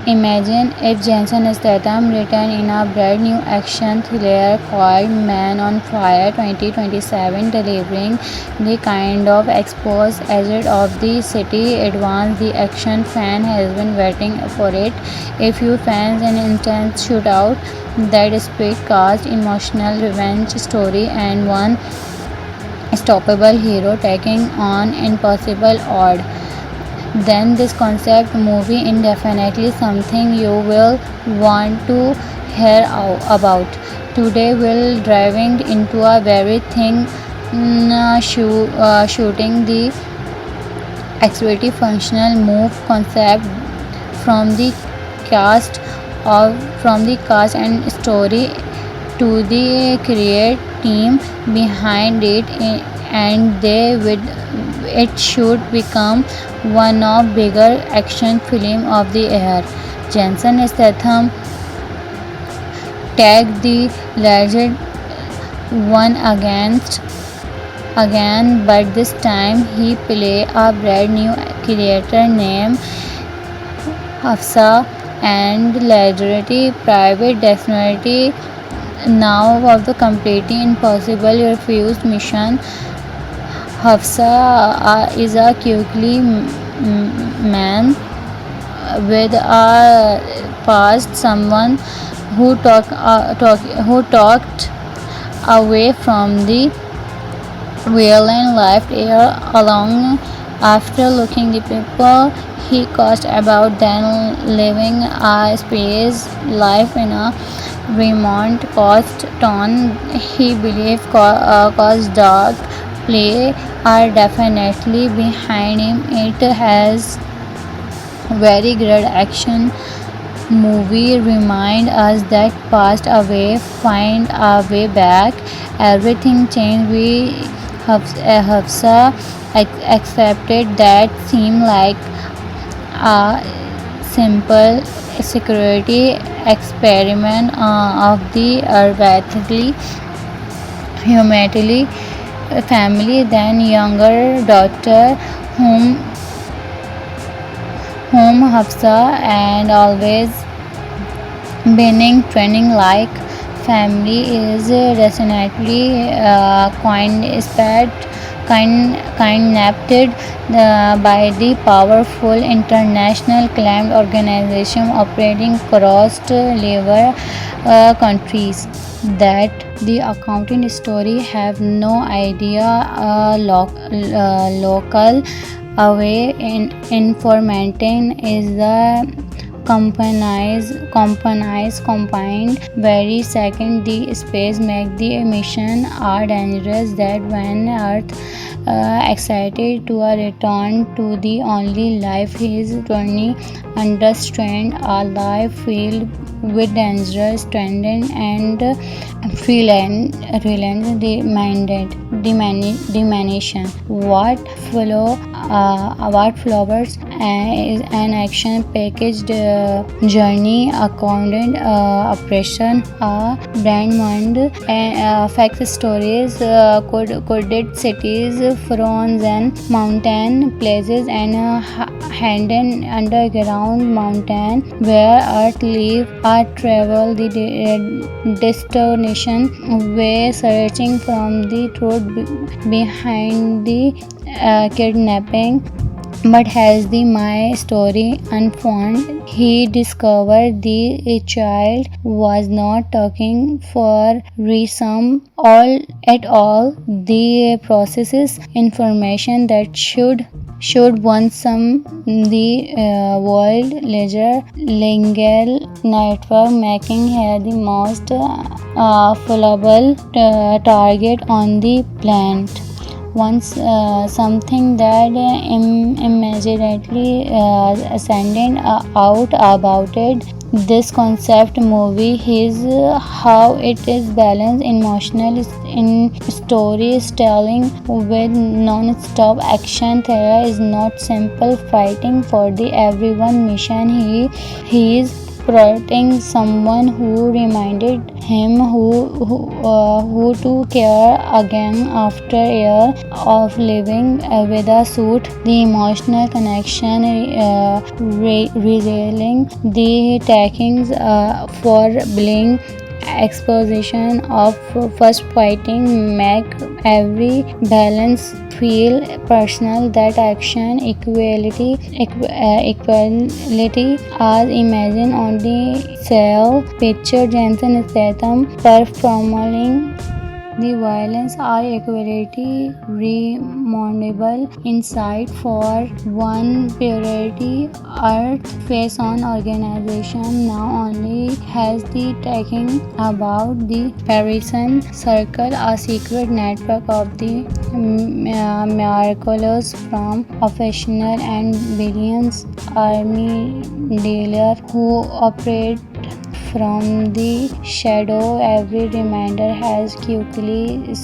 Imagine if Jason Statham returned in a brand new action thriller called Man on Fire 2027, delivering the kind of exposed edge of the city advance the action fan has been waiting for it. A few fans an intense shootout that split cast, emotional revenge story, and one stoppable hero taking on impossible odds, then this concept movie is definitely something you will want to hear about. Today we'll driving into a very thing, shooting the activity functional move concept from the cast cast and story to the create team behind it, and they would it should become one of bigger action film of the year. Jensen Statham tagged the legend one again, but this time he play a brand new creator named Hafsa and legendary private destiny now of the completely impossible refused mission. Hafsa is a quickly man with a past, someone who talked away from the real and life here along after looking the people he caused about then living a space life in a Vermont coast town. He believed cause dark play are definitely behind him. It has very great action movie remind us that past away find our way back. Everything changed. We Hafsa accepted that seemed like a simple security experiment of the earthly humanity family, then younger daughter whom Hafsa and always been training like family is definitely kidnapped by the powerful international crime organization operating across several countries that the accounting story have no idea local away in information is the combined very second the space make the mission are dangerous that when earth excited to a return to the only life his journey understand a life filled with dangerous trending and freelance diminution. What flowers is an action packaged journey accounted operation brand and fact stories coded cities frozen mountain places and hidden underground mountain where earth live or travel the destination way searching from the truth behind the kidnapping. But as the my story unfolded, he discovered the child was not talking for reason at all. The processes information that should once some the world ledger lingual network making her the most fallible target on the planet. Once something that immediately ascended out about it. This concept movie is how it is balanced emotional in storytelling with non-stop action. There is not simple fighting for the everyone mission. He is protecting someone who reminded him who to care again after a year of living with a suit. The emotional connection revealing the takings for being exposition of first fighting make every balance feel personal. That action equality as imagined on the cell picture Jensen Statham performing the violence are equality remarkable insight for one priority Earth face on organization now only has the talking about the Harrison Circle, a secret network of the miraculous from professional and billions army dealer who operate from the shadow. Every reminder has quickly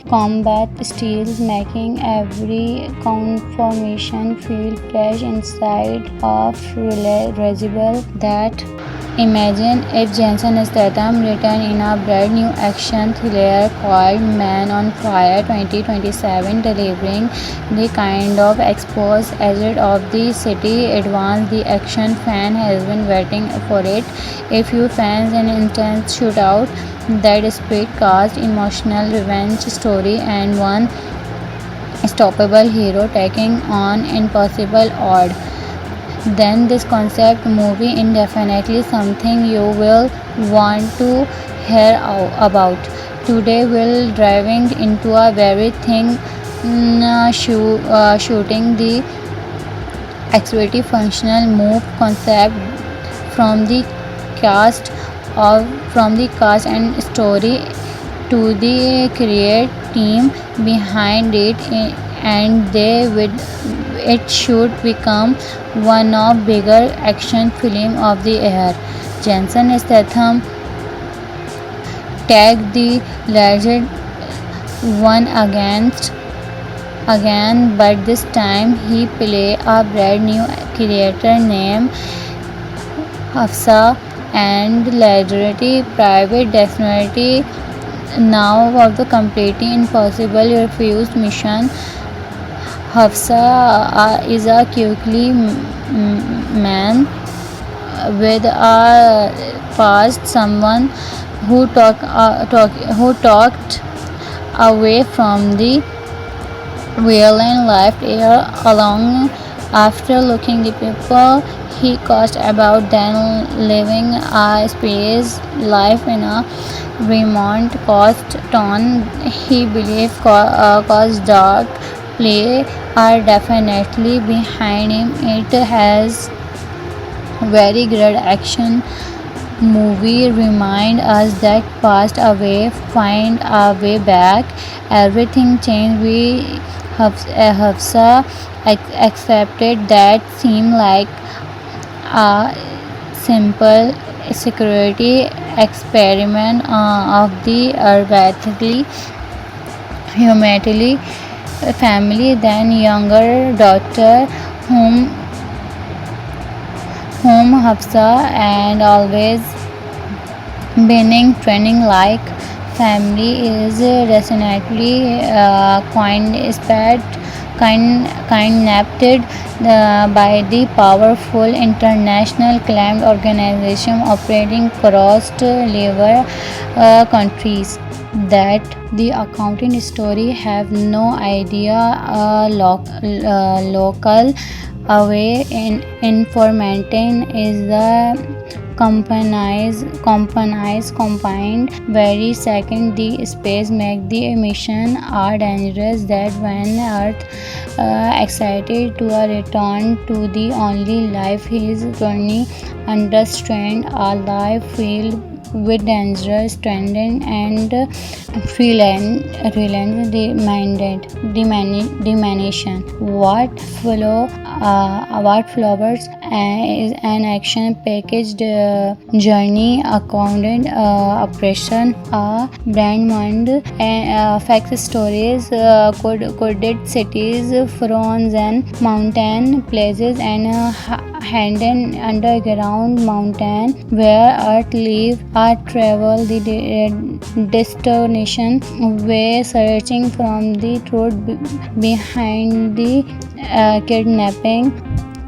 combat steals, making every confirmation feel fresh inside of reversible. That imagine if Jason Statham returned in a brand new action thriller called Man on Fire 2027, delivering the kind of exposed edge of the city advance the action fan has been waiting for it. A few fans an intense shootout that speed cast, emotional revenge story, and one stoppable hero taking on impossible odds, then this concept movie is definitely something you will want to hear about. Today we'll driving into a very thing shooting the activity functional move concept from the cast cast and story to the create team behind it, and it should become one of bigger action film of the year. Jensen Statham tagged the legend one again, but this time he play a brand new creator named Hafsa and legendary private destiny now of the completing impossible refused mission. Hafsa is a quickly man with a past, someone who talked away from the real and life here along after looking the people he caused about then living a space life in a Vermont coast town. He believed cause dark play are definitely behind him. It has very great action movie remind us that past away find a way back. Everything changed. We Hafsa accepted that seemed like a simple security experiment of the erratically humanity family, then younger daughter whom Hafsa and always been training like family is definitely kidnapped by the powerful international crime organization operating across liver countries that the accounting story have no idea. Local away in information is the combined very second the space make the mission are dangerous that when earth excited to a return to the only life his journey understand a life filled with dangerous trending and freelance diminution what flowers is an action-packed journey accounted operation, a brand and fact stories, coded cities, frozen mountain places, and hidden underground mountain where Earth live. Art travel the destination way, searching from the truth behind the kidnapping.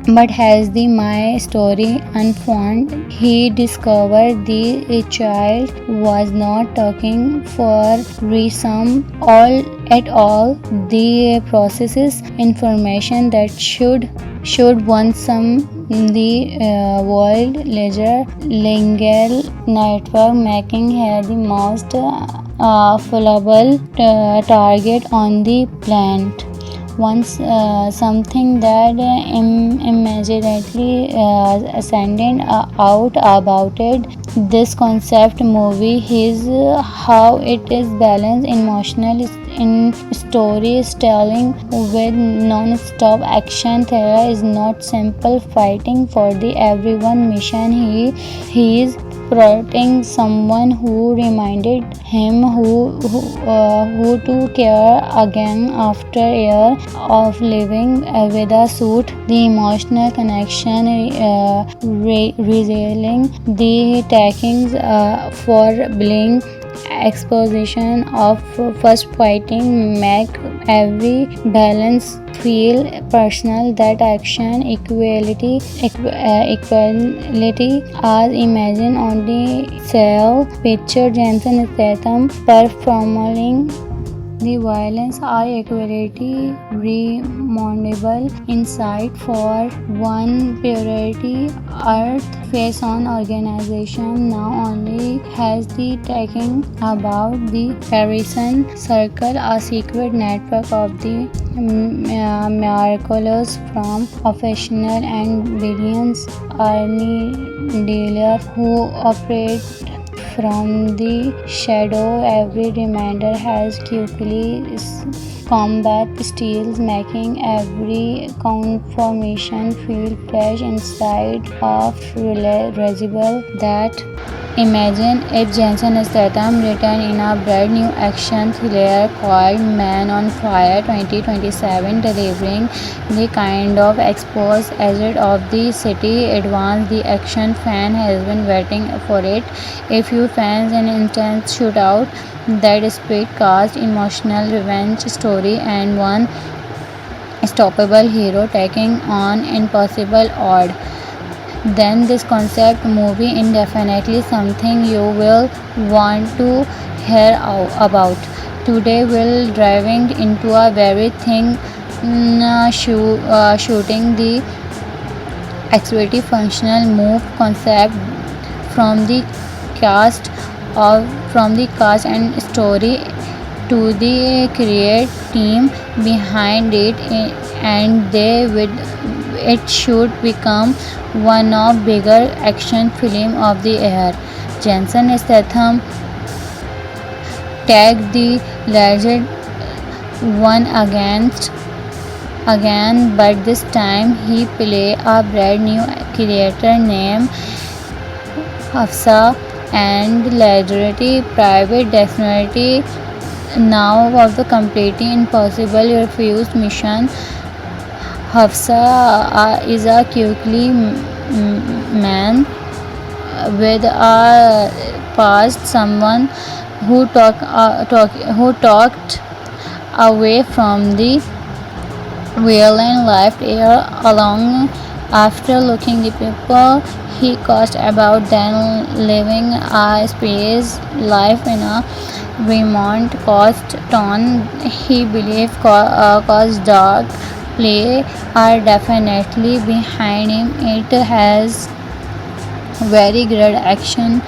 But as the my story unfolded, he discovered the child was not talking for reason at all. The processes information that should want some the world ledger lingual network, making her the most fallible target on the planet. Once something that immediately ascended out about it. This concept movie is how it is balanced emotional in storytelling with non-stop action. Tara is not simple fighting for the everyone mission. He is protecting someone who reminded him who to care again after a year of living with a suit. The emotional connection revealing the takings for bling exposition of first fighting make every balance feel personal. That action equality as imagined on the cell picture Jensen Statham performing the violence are equality remarkable insight for one priority. Earth face on organization now only has the taking about the Harrison Circle, a secret network of the miraculous from professional and billions early dealer who operate from the shadow. Every reminder has quickly combat steals, making every confirmation feel fresh inside of residual that. Imagine if Jensen Statham returned in a brand new action thriller called Man on Fire 2027, delivering the kind of exposed edge of the city advance the action fan has been waiting for it. If you fans an intense shootout, that speed cast, emotional revenge story, and one stoppable hero taking on impossible odds, then this concept movie is definitely something you will want to hear about. Today we'll driving into a very thing, shooting the activity functional move concept from the cast and story to the create team behind it, and it should become one of bigger action film of the year. Jensen Statham tagged the legend one again, but this time he played a brand new creator named Hafsa and legendary private dictionary now of the completely impossible refused mission. Hafsa is a quickly man with a past, someone who talked away from the violent life here along after looking the people he caused about then living a space life in a Vermont coast town. He believed cause dark play are definitely behind him. It has very great action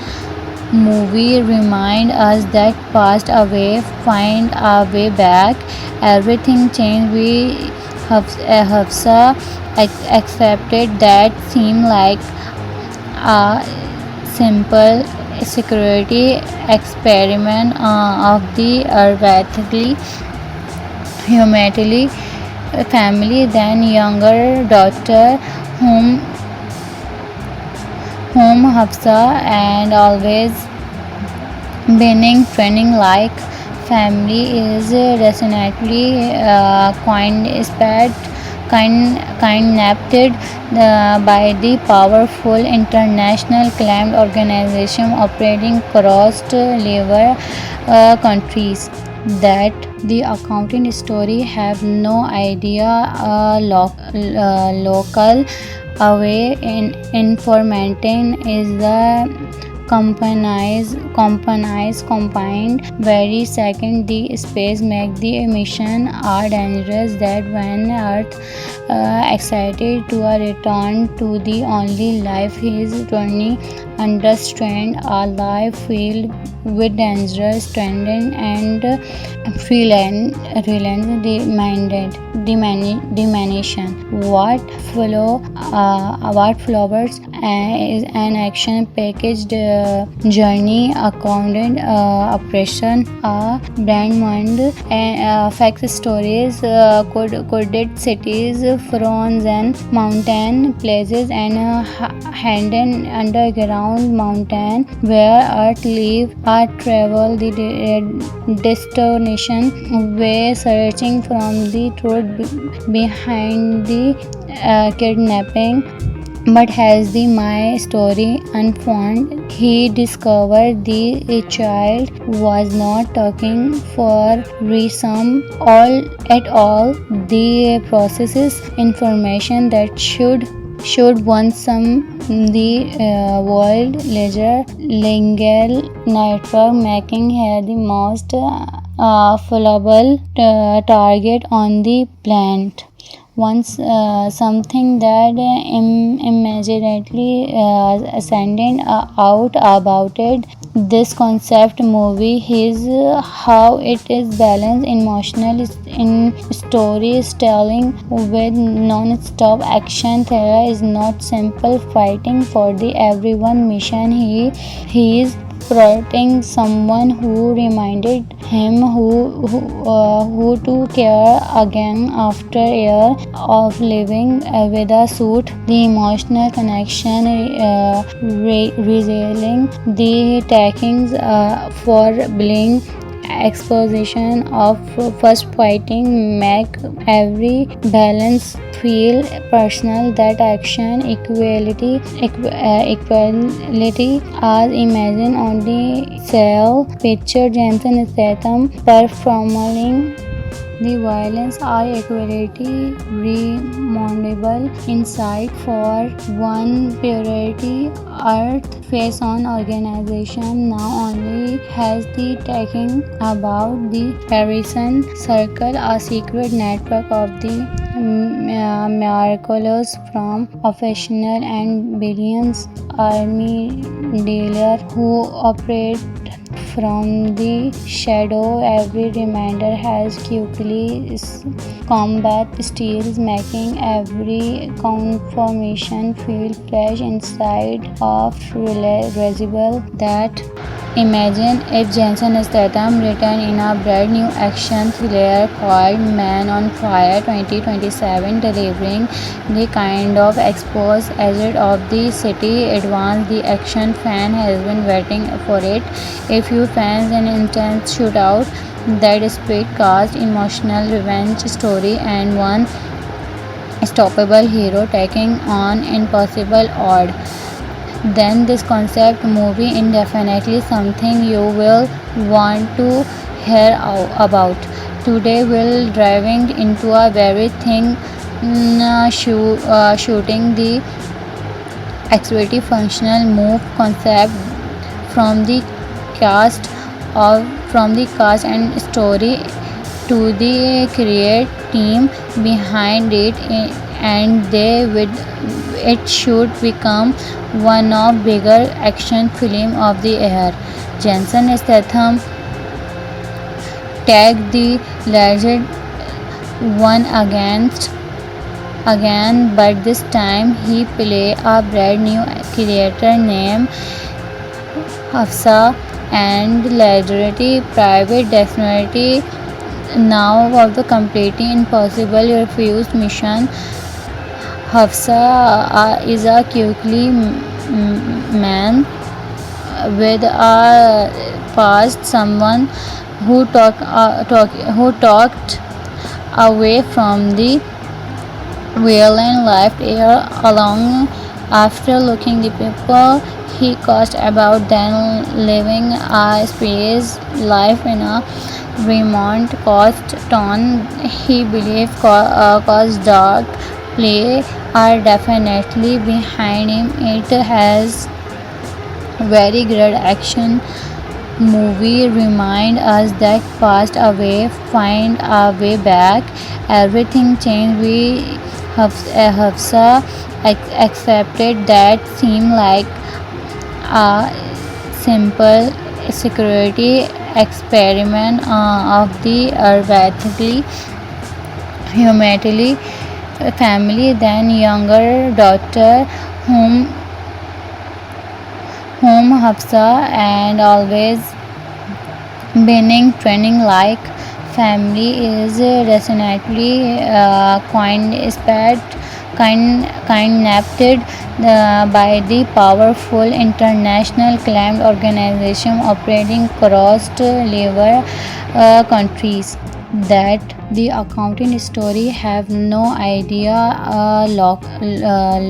movie remind us that past away find our way back. Everything changed. We Hafsa accepted that seemed like a simple security experiment of the earthly humanity family. Then younger daughter whom Hafsa and always being training like family is definitely kidnapped by the powerful international crime organization operating across liver countries that the accounting story have no idea local away in information is the combined very second the space make the mission are dangerous that when earth excited to a return to the only life his journey understand a life filled with dangerous trending and freelance diminution what flowers is an action packaged journey accounted operation brand mind and fact stories coded cities frozen mountain places and hidden underground mountain where earth live art travel the destination way searching from the truth behind the kidnapping. But as the my story unfolded, he discovered the child was not talking for reason at all. The processes information that should once some the world ledger legal network making her the most fallible target on the planet. Once something that immediately ascended out about it. This concept movie is how it is balanced emotional in storytelling with non-stop action. Thriller is not simple fighting for the everyone mission. He is protecting someone who reminded him who to care again after a year of living with a suit. The emotional connection revealing the takings for being exposition of first fighting make every balance feel personal. That action equality as imagined on the cell picture Jason Statham performing the violence are equality remarkable insight for one purity earth face on organization now only has the taking about the Harrison Circle, a secret network of the miraculous from professional and billions army dealer who operate from the shadow. Every reminder has quickly combat steals, making every confirmation feel fresh inside of resible that. Imagine if Jason Statham returned in a brand new action thriller called Man on Fire 2027, delivering the kind of exposed edge of the city advance the action fan has been waiting for it. A few fans an intense shootout that split cast, emotional revenge story, and one stoppable hero taking on impossible odds. Then this concept movie is definitely something you will want to hear about. Today we'll driving into a very thing shooting the activity functional move concept from the cast and story to the create team behind it, and it should become one of bigger action film of the year. Jason Statham tagged the legend one again, but this time he play a brand new creator named Hafsa and legendary private definitely now of the completely impossible refused mission. Hafsa is a quickly man with a past, someone who talked away from the violin left ear along after looking the people he caused about then living a space life in a Vermont coast town he believed caused dark play are definitely behind him. It has very great action movie remind us that past away find our way back everything changed we Hafsa accepted that seemed like a simple security experiment of the erratically humanity family then younger daughter whom Hafsa and always being training like family is definitely kidnapped by the powerful international crime organization operating across lever countries that the accounting story have no idea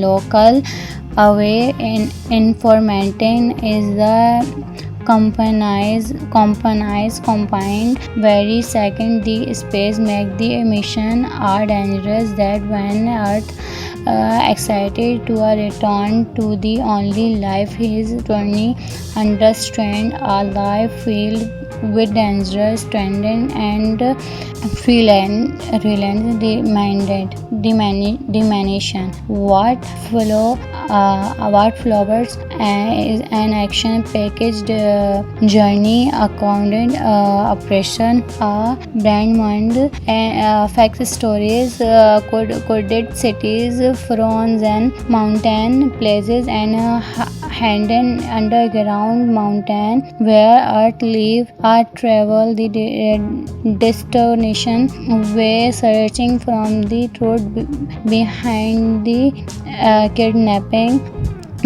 local away in information is the combined very second the space make the emission are dangerous that when earth excited to a return to the only life his journey understand a life filled with dangerous trending and freelance diminution what flowers is an action packaged journey accounted operation brand mind and fact stories coded cities fronts and mountain places and hidden underground mountain where earth live travel the destination way searching from the truth behind the kidnapping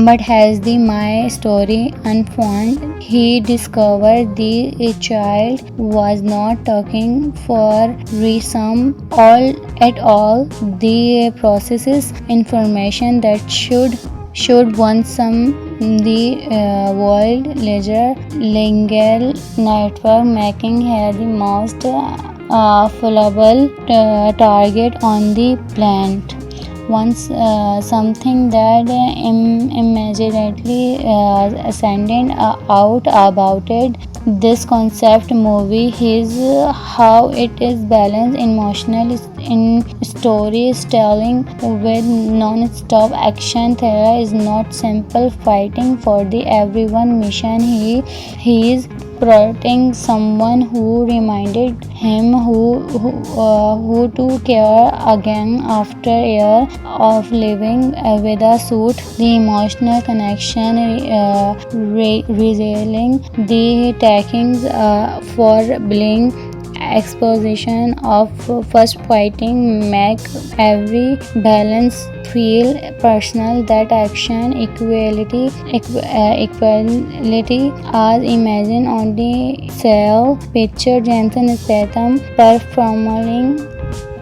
but as the my story unfolded, he discovered the child was not talking for reason at all. The processes information that should want some the world ledger legal network making her the most fallible target on the planet once something that immediately ascended out about it this concept movie is how it is balanced emotional in storytelling with non-stop action thriller is not simple fighting for the everyone mission he is protecting someone who reminded him who to care again after a year of living with a suit. The emotional connection revealing the takings for being exposition of first fighting make every balance feel personal that action equality as imagined on the cell picture Jensen Statham performing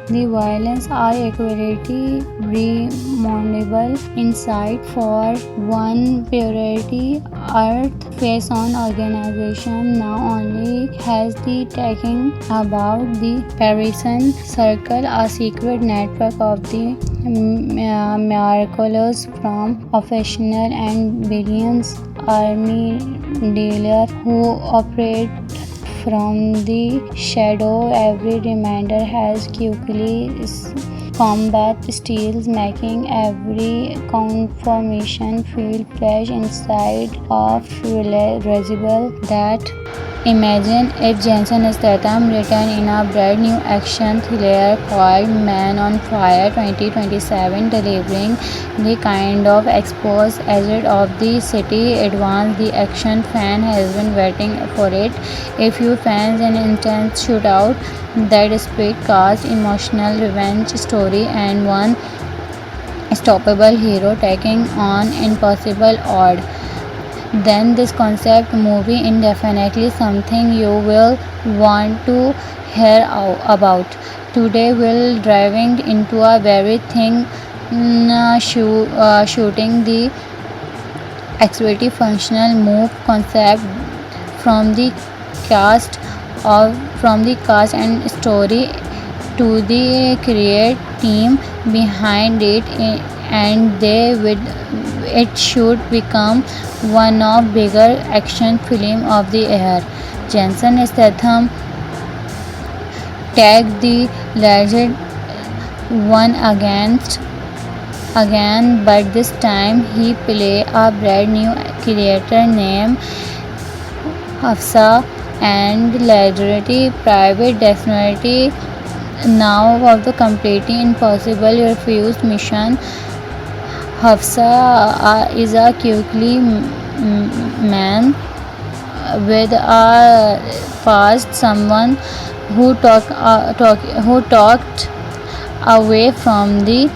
the violence are equality remarkable insight for one purity earth face on organization now only has the taking about the Parisian circle a secret network of the miraculous from professional and billions army dealer who operate from the shadow every reminder has quickly combat steals making every confirmation feel fresh inside of resible that imagine if Jensen Statham returned in a brand new action thriller called Man on Fire 2027 delivering the kind of exposed edge of the city advance the action fan has been waiting for it. A few fans an intense shootout that speed cast emotional revenge story and one stoppable hero taking on impossible odds then this concept movie is definitely something you will want to hear about. Today we'll driving into a very thing, shooting the activity functional move concept from the cast cast and story to the create team behind it, and it should become one of bigger action film of the year. Jensen Statham tagged the legend one again, but this time he play a brand new creator named Hafsa and legendary private definitely now of the completely impossible refused mission. Hafsa is a quickly man with a past, someone who talked away from the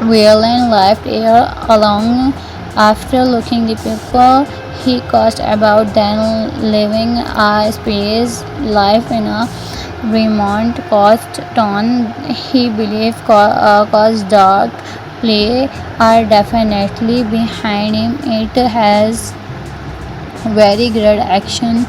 violin left here along after looking the people he caused about then living a space life in a Vermont coast town. He believed cause dark play are definitely behind him. It has very great action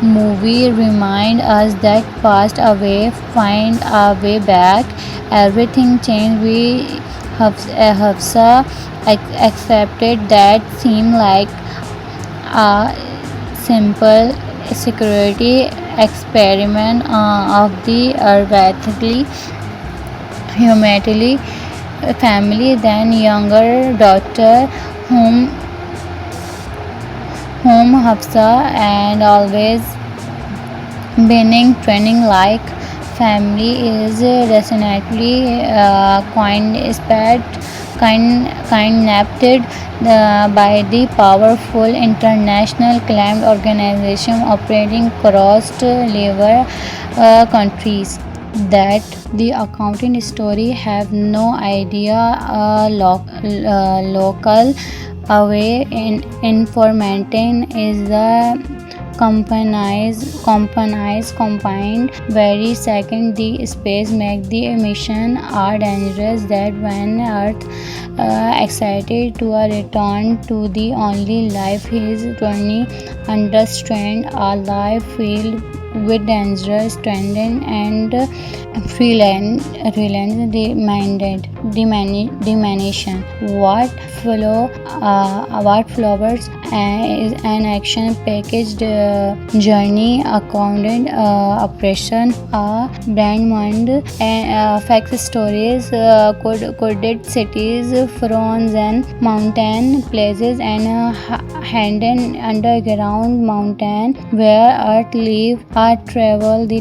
movie remind us that past away find a way back. Everything changed. Hafsa accepted that seemed like a simple security experiment of the earthly humanity family. Then younger daughter whom Hafsa and always being training like family is definitely kidnapped by the powerful international crime organization operating across liver countries that the accounting story have no idea. Local away in information is the combined very second the space make the mission are dangerous that when earth excited to a return to the only life his journey understand a life filled with dangerous trending and freelance diminution. What flowers is an action packaged journey accounted operation brand mind and fact stories coded cities frozen mountain places and hidden underground mountain where earth live travel the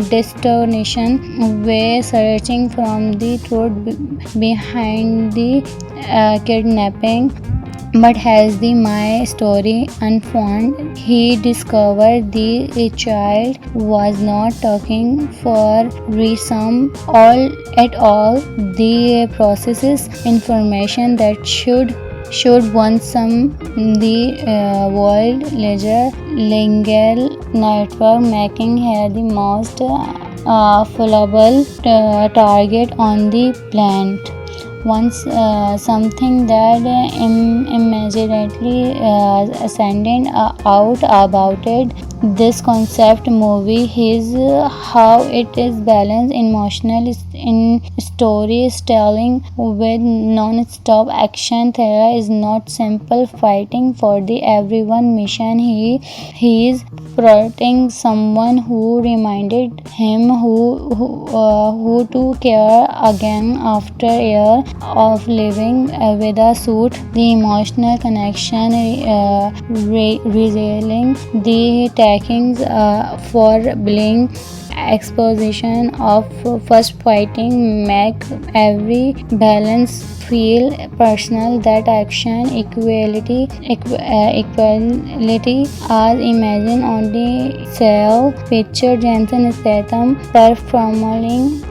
destination way searching from the truth behind the kidnapping. But as the my story unfolded, he discovered the child was not talking for reason at all. The processes information that should once some the world ledger lingual network making her the most fallible target on the planet. Once something that immediately ascended out about it. This concept movie is how it is balanced emotional in storytelling with non-stop action. There is not simple fighting for the everyone mission. He is protecting someone who reminded him who to care again after a year of living with a suit. The emotional connection revealing the takings for bling exposition of first fighting make every balance feel personal. That action equality as imagined only self picture Jensen Statham performing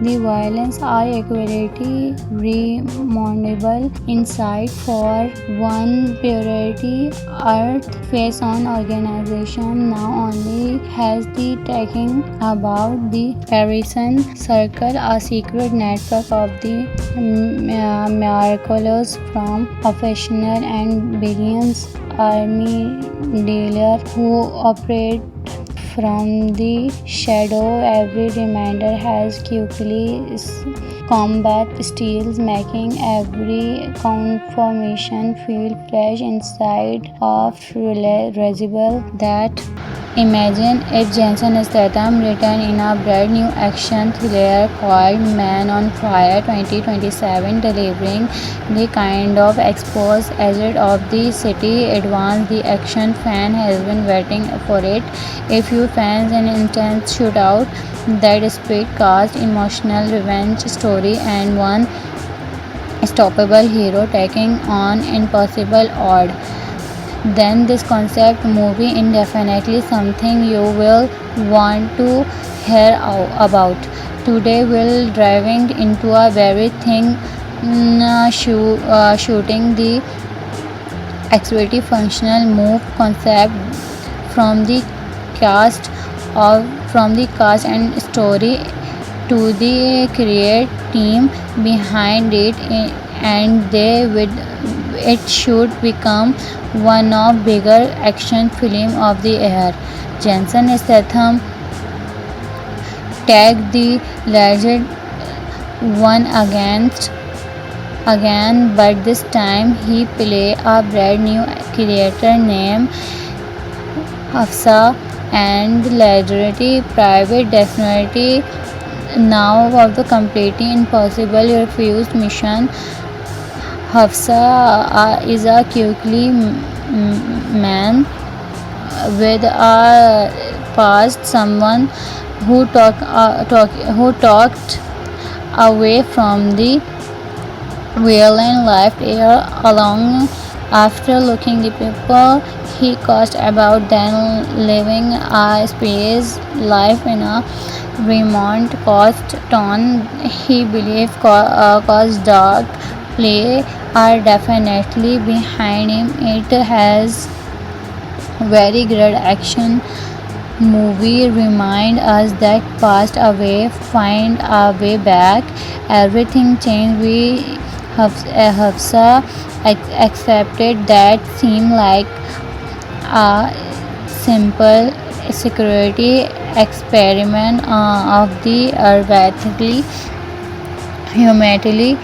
The violence are equality remarkable insight for one purity earth face on organization now only has the taking about the Harrison Circle, a secret network of the miraculous from professional and billions army dealer who operate from the shadow. Every reminder has quickly combat steals, making every confirmation feel fresh inside of resible that. Imagine if Jason Statham returned in a brand new action thriller called Man on Fire 2027, delivering the kind of expose edge of the city advance the action fan has been waiting for it. A few fans an intense shootout that speed cast, emotional revenge story, and one stoppable hero taking on impossible odds, then this concept movie is definitely something you will want to hear about. Today we'll driving into a very thing shooting the activity functional move concept from the cast and story to the create team behind it, and it should become one of bigger action film of the year. Jason Statham tagged the legend one again, but this time he play a brand new creator named Hafsa and legendary private definitely now of the completely impossible refused mission. Hafsa is a quickly man with a past, someone who talked away from the real and life here along after looking the people he caused about then living a space life in a Vermont coast town. He believed caused dark play are definitely behind him. It has very great action movie remind us that past away find our way back. Everything changed. We Hafsa accepted that seemed like a simple security experiment of the earthly humanity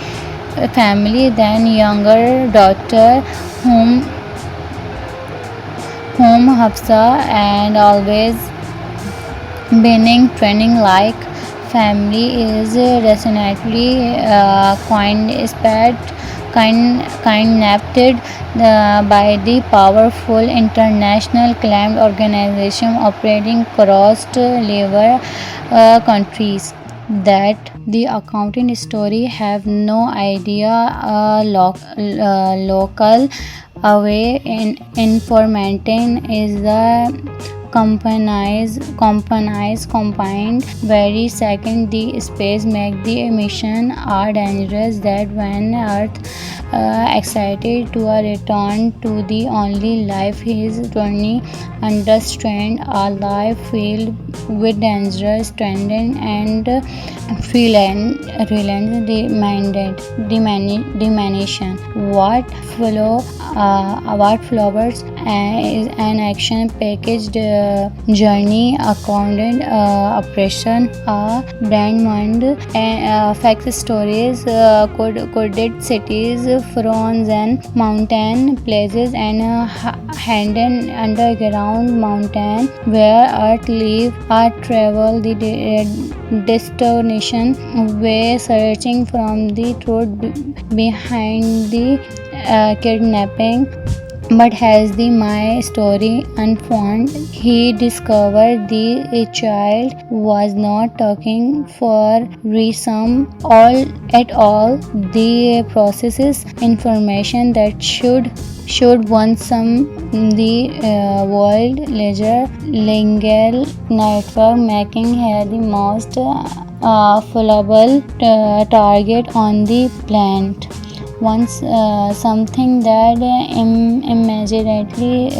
family, then younger daughter whom Hafsa and always been training like family is definitely kidnapped by the powerful international crime organization operating across several countries that the accounting story have no idea local away in information is the combined very second the space make the mission are dangerous that when earth excited to a return to the only life his journey understand a life filled with dangerous trending and diminution. What flowers is an action packaged journey accounted operation brand and fact stories coded cities frozen mountain places and hidden underground mountain where earth live travel the destination way searching from the truth behind the kidnapping But as the my story unfolded, he discovered the child was not talking for reason at all. The processes information that should once some the world ledger lingual network, making her the most fallible target on the planet. Once something that immediately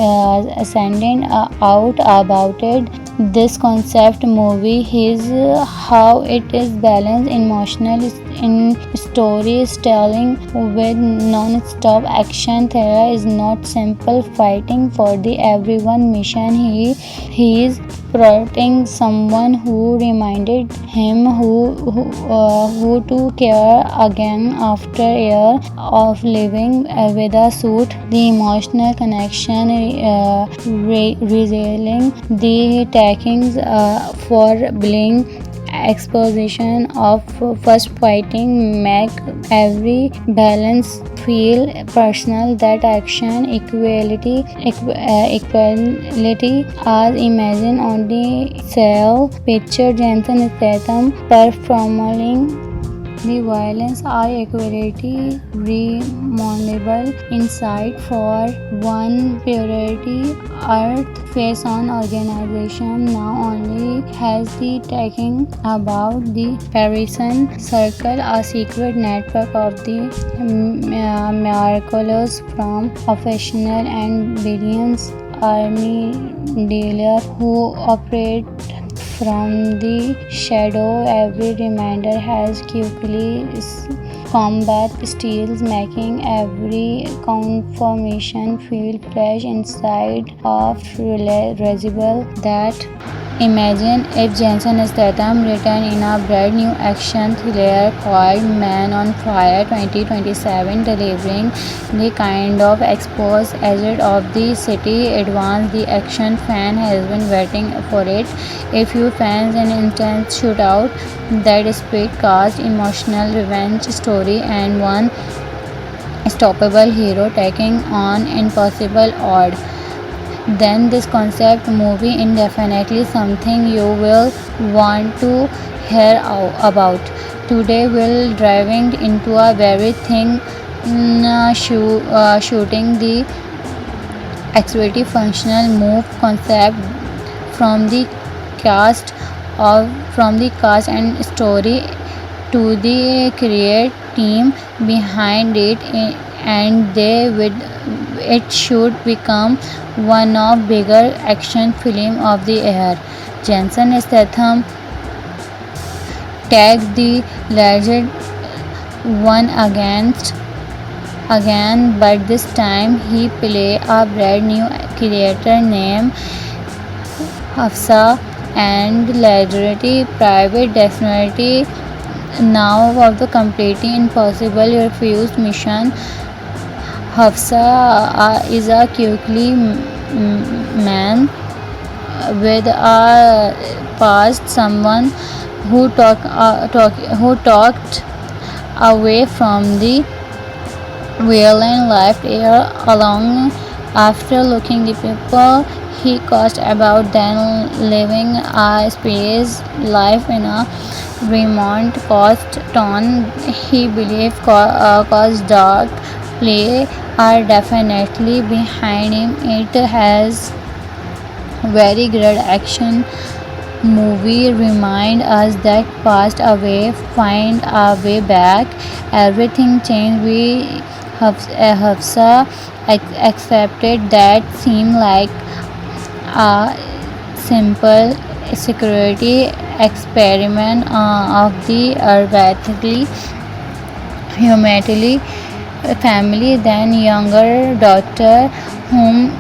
ascended out about it. This concept movie is how it is balanced emotional in storytelling with non-stop action. There is not simple fighting for the everyone mission. He is protecting someone who reminded him who to care again after year of living with a suit. The emotional connection revealing the takings for being exposition of first fighting make every balance feel personal. That action equality as imagined on the cell picture Jensen Statham performing the violence are equality remarkable insight for one purity earth face on organization now only has the taking about the Parisian circle, a secret network of the miraculous from professional and billions army dealer who operate from the shadow. Every reminder has quickly combat steals, making every confirmation feel fresh inside of residual that imagine if Jensen Statham returned in a brand new action thriller called Man on Fire 2027, delivering the kind of exposed edge of the city advance the action fan has been waiting for it. A few fans an intense shootout that speed cast, emotional revenge story, and one stoppable hero taking on impossible odds, then this concept movie is definitely something you will want to hear about. Today we'll driving into a very thing shooting the activity functional move concept from the cast and story to the create team behind it, and it should become one of bigger action film of the year. Jensen Statham tagged the legend one again, but this time he play a brand new creator named Hafsa and legendary private definitely now of the completely impossible refused mission. Hafsa is a quickly man with a past, someone who talked away from the violent life here along after looking the people he caused about then living a space life in a Vermont coast town. He believed cause dark play are definitely behind him. It has very great action movie remind us that past away find our way back. Everything changed. We Hafsa accepted that seemed like a simple security experiment of the erratically humanity family. Then younger daughter whom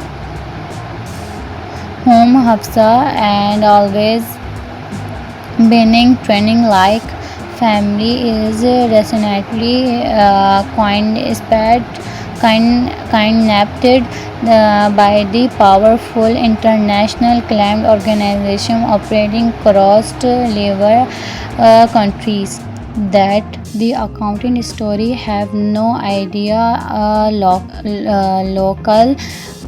Hafsa and always been training like family is definitely kidnapped by the powerful international crime organization operating across countries. That The accounting story have no idea local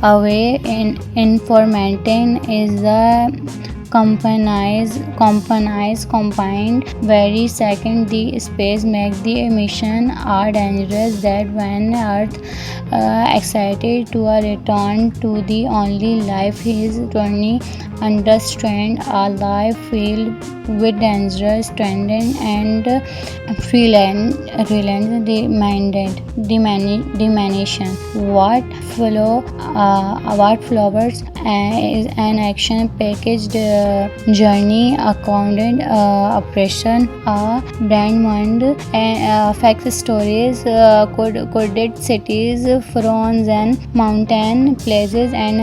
away in information is the combined very second the space make the mission are dangerous that when earth excited to a return to the only life his journey understand a life filled with dangerous trending and freelance diminution. What flowers is an action packaged journey accounted operation a brand mind fact stories coded cities frozen mountain places and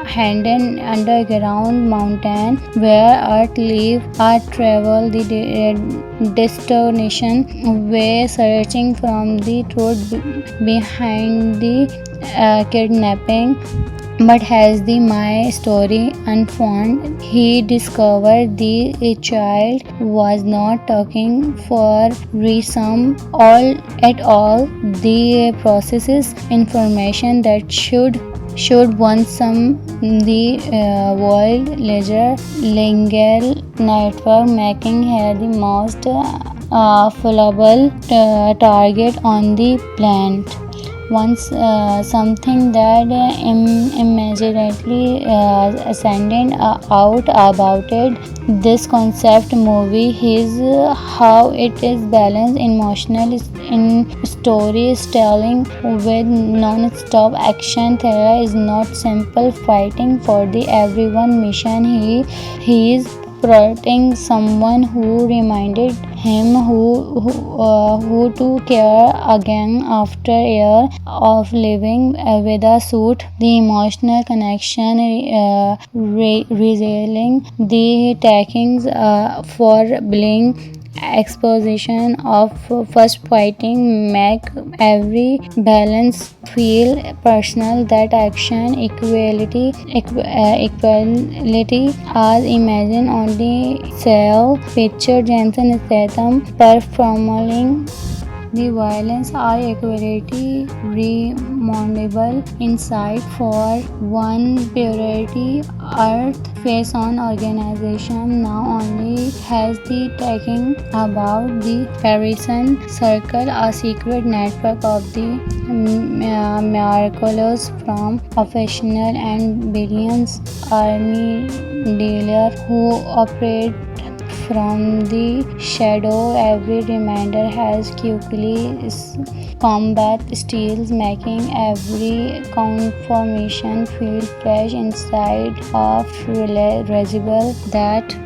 hidden underground mountain where earth live earth travel the destination way searching from the truth behind the kidnapping. But as the my story unfolded, he discovered the child was not talking for reason at all. The processes information that should once some the world ledger legal network making her the most fallible target on the planet. Once something that immediately ascended out about it. This concept movie is how it is balanced emotional in storytelling with non-stop action. Thriller is not simple fighting for the everyone mission. He is protecting someone who reminded him who to care again after year of living with a suit. The emotional connection revealing the takings for being exposition of first fighting make every balance feel personal. That action equality as imagined on the cell picture Jensen Statham performing the violence are equality remontable insight for one purity earth face on organization now only has the taking about the Harrison Circle, a secret network of the miraculous from professional and billions army dealer who operate from the shadow. Every reminder has quickly combat steals, making every confirmation feel fresh inside of resible that.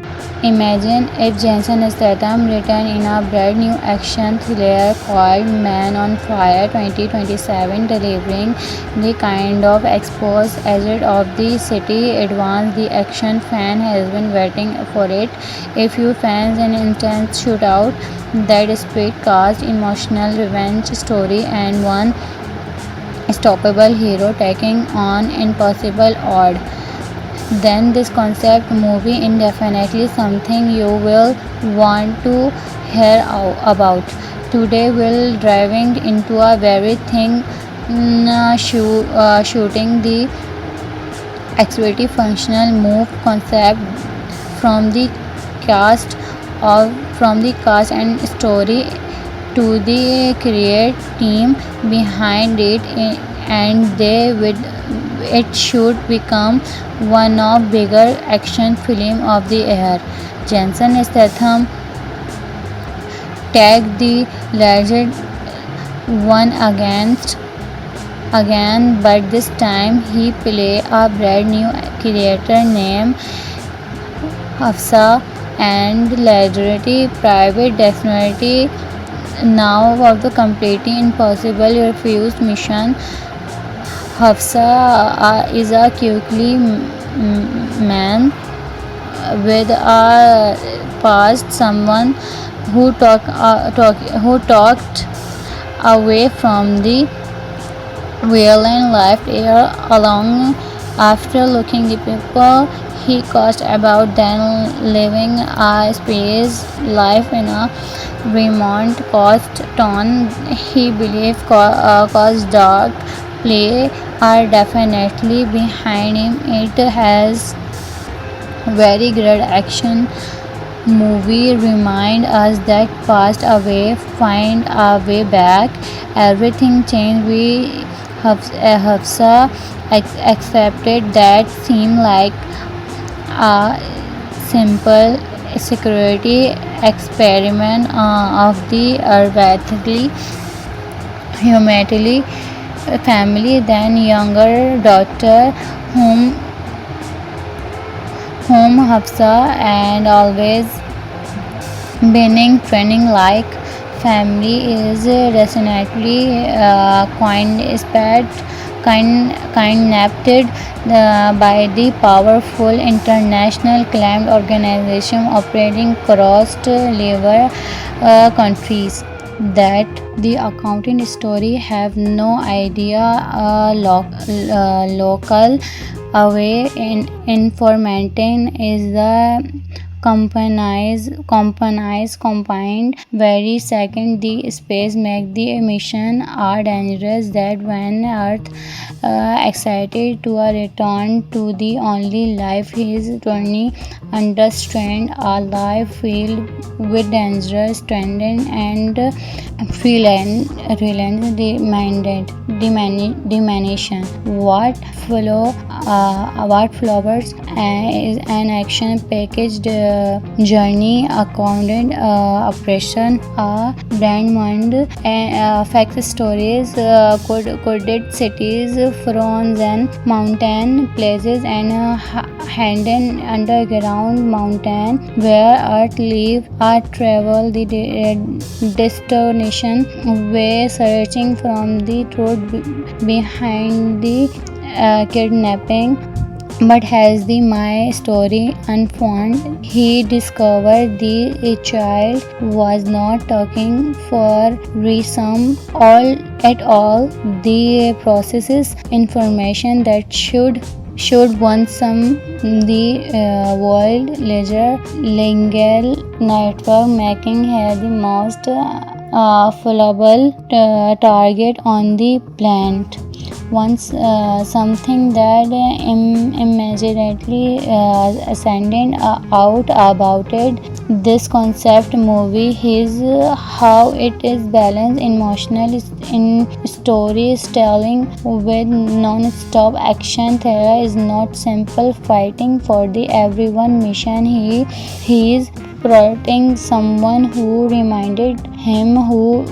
Imagine if Jensen Statham returned in a brand new action thriller called Man on Fire 2027, delivering the kind of exposed edge of the city advance the action fan has been waiting for it. A few fans an intense shootout that speed cast, emotional revenge story, and one stoppable hero taking on impossible odds. Then this concept movie is definitely something you will want to hear about. Today we'll driving into a very thing shooting the activity functional move concept from the cast and story to the create team behind it, and they with it should become one of bigger action film of the year. Jensen Statham tagged the legend one again, but this time he play a brand new creator named Hafsa and legendary private definitely now of the completely impossible refused mission. Hafsa is a quickly man with a past, someone who talked away from the violent life here along after looking the people he caused about then living a space life in a Vermont coast town. He believed cause dark play are definitely behind him. It has very great action movie remind us that past away find a way back. Everything changed. Hafsa accepted that seemed like a simple security experiment of the earthly humanity family. Then younger daughter whom Hafsa and always being training like family is definitely kidnapped by the powerful international crime organization operating across lever countries that the accounting story have no idea local away in information is the combined very second the space make the mission are dangerous that when earth excited to a return to the only life his 20 understand a life filled with dangerous trending and freelance diminution. What flowers is an action packaged journey accounted operation a brand and fact stories coded cities frozen mountain places and hidden underground mountain where earth live are travel the destination way searching from the truth behind the kidnapping. But as the my story unfolded, he discovered the child was not talking for reason at all. The processes information that should want some the world ledger lingual network making her the most fallible target on the planet. Once something that immediately ascended out about it. This concept movie is how it is balanced emotional in storytelling with non-stop action. Thriller is not simple fighting for the everyone mission. He is protecting someone who reminded him who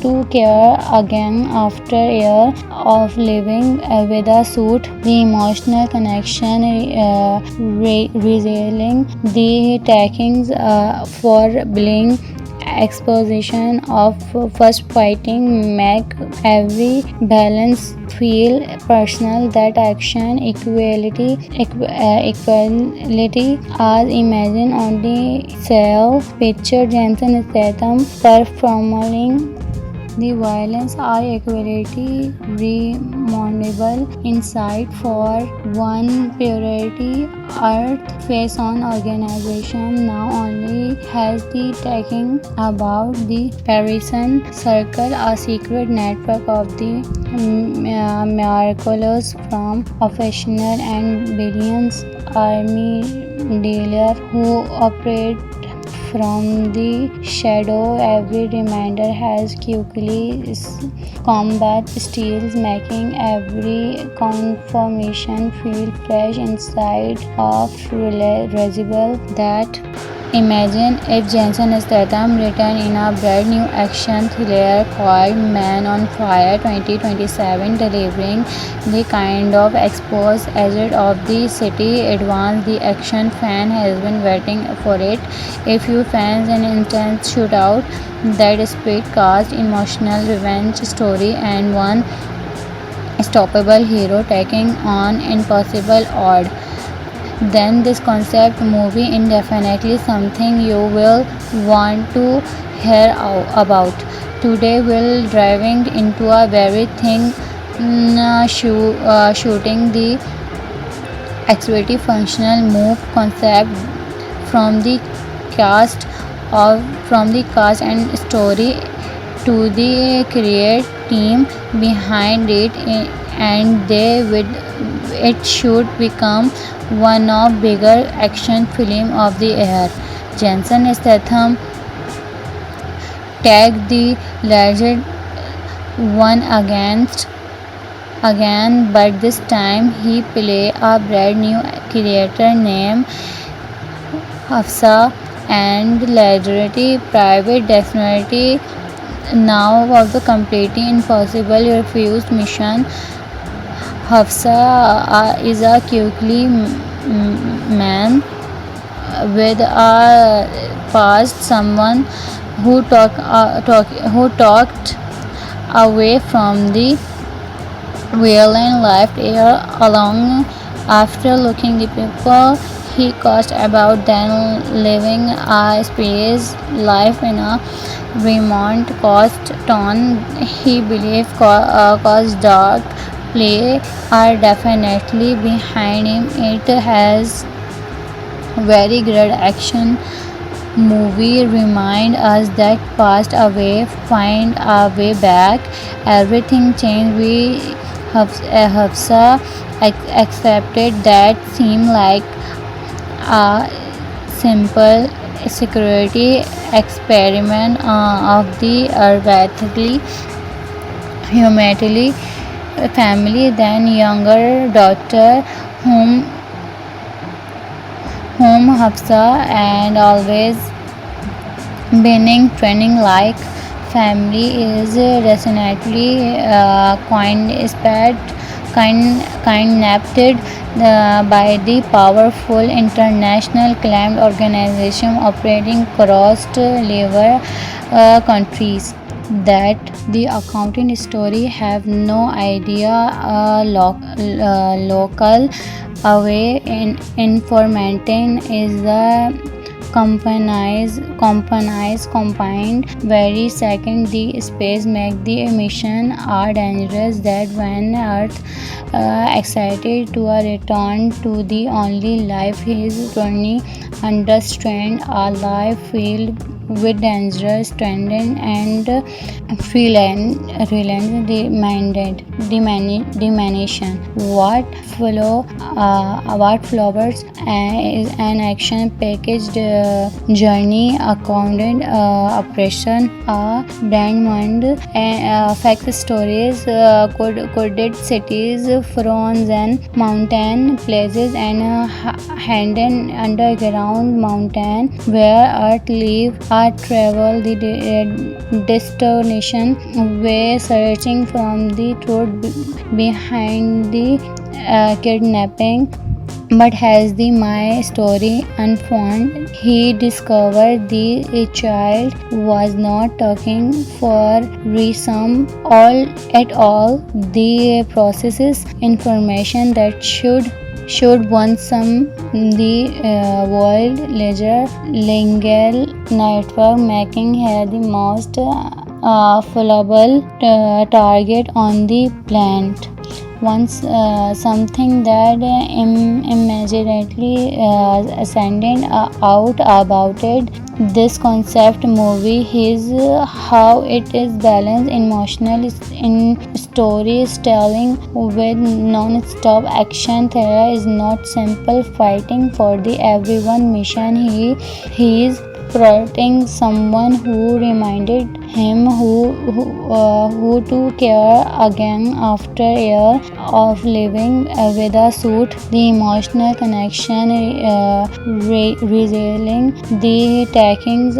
to care again after a year of living with a suit. The emotional connection revealing the takings for bling exposition of first fighting make every balance feel personal. That action equality as imagined on the self picture Jensen Statham performing the violence are equality remarkable insight for one purity earth face on organization now only has the taking about the Parisian circle a secret network of the miraculous from professional and billions army dealer who operate from the shadow. Every reminder has quickly combat steals, making every confirmation feel fresh inside of resible that. Imagine if Jason Statham returned in a brand new action thriller called Man on Fire 2027, delivering the kind of exposed edge of the city advance the action fan has been waiting for it. A few fans an intense shootout that speed cast, emotional revenge story, and one stoppable hero taking on impossible odds. Then this concept movie is definitely something you will want to hear about. Today we'll driving into a very thing shooting the executive functional move concept from the cast cast and story to the create team behind it, and it should become one of bigger action film of the year. Jensen Statham tagged the legend one again, but this time he played a brand new character named Hafsa, and legendary private dictionary now of the completely impossible refused mission. Hafsa is a quickly man with a past, someone who talked away from the real and life here along after looking the people he caused about then living a space life in a Vermont coast town. He believed caused dark play are definitely behind him. It has very great action movie remind us that past away find a way back. Everything changed. Hafsa accepted that seemed like a simple security experiment of the earthly humanity family. Then younger daughter whom Hafsa and always being training like family is definitely kidnapped by the powerful international crime organization operating across several countries that the accounting story have no idea local away in information is the combined very second the space make the mission are dangerous that when earth excited to a return to the only life his journey understand a life filled with dangerous trending and freelance diminution. What flowers is an action packaged journey accounted operation brand and fact stories coded cities frozen mountain places and hidden underground mountain where earth live travel the destination way searching from the truth behind the kidnapping. But as the my story unfolded, he discovered the child was not talking for reason at all. The processes information that should want some the world ledger legal network making her the most fallible target on the planet. Once something that immediately ascended out about it. This concept movie is how it is balanced emotional in storytelling with non-stop action. There is not simple fighting for the everyone mission. He is protecting someone who reminded him who to care again after a year of living with a suit. The emotional connection revealing the takings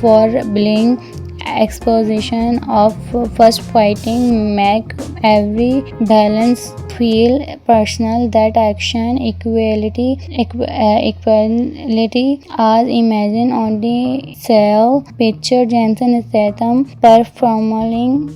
for being exposition of first fighting make every balance feel personal. That action equality as imagined on the cell picture Jensen Statham performing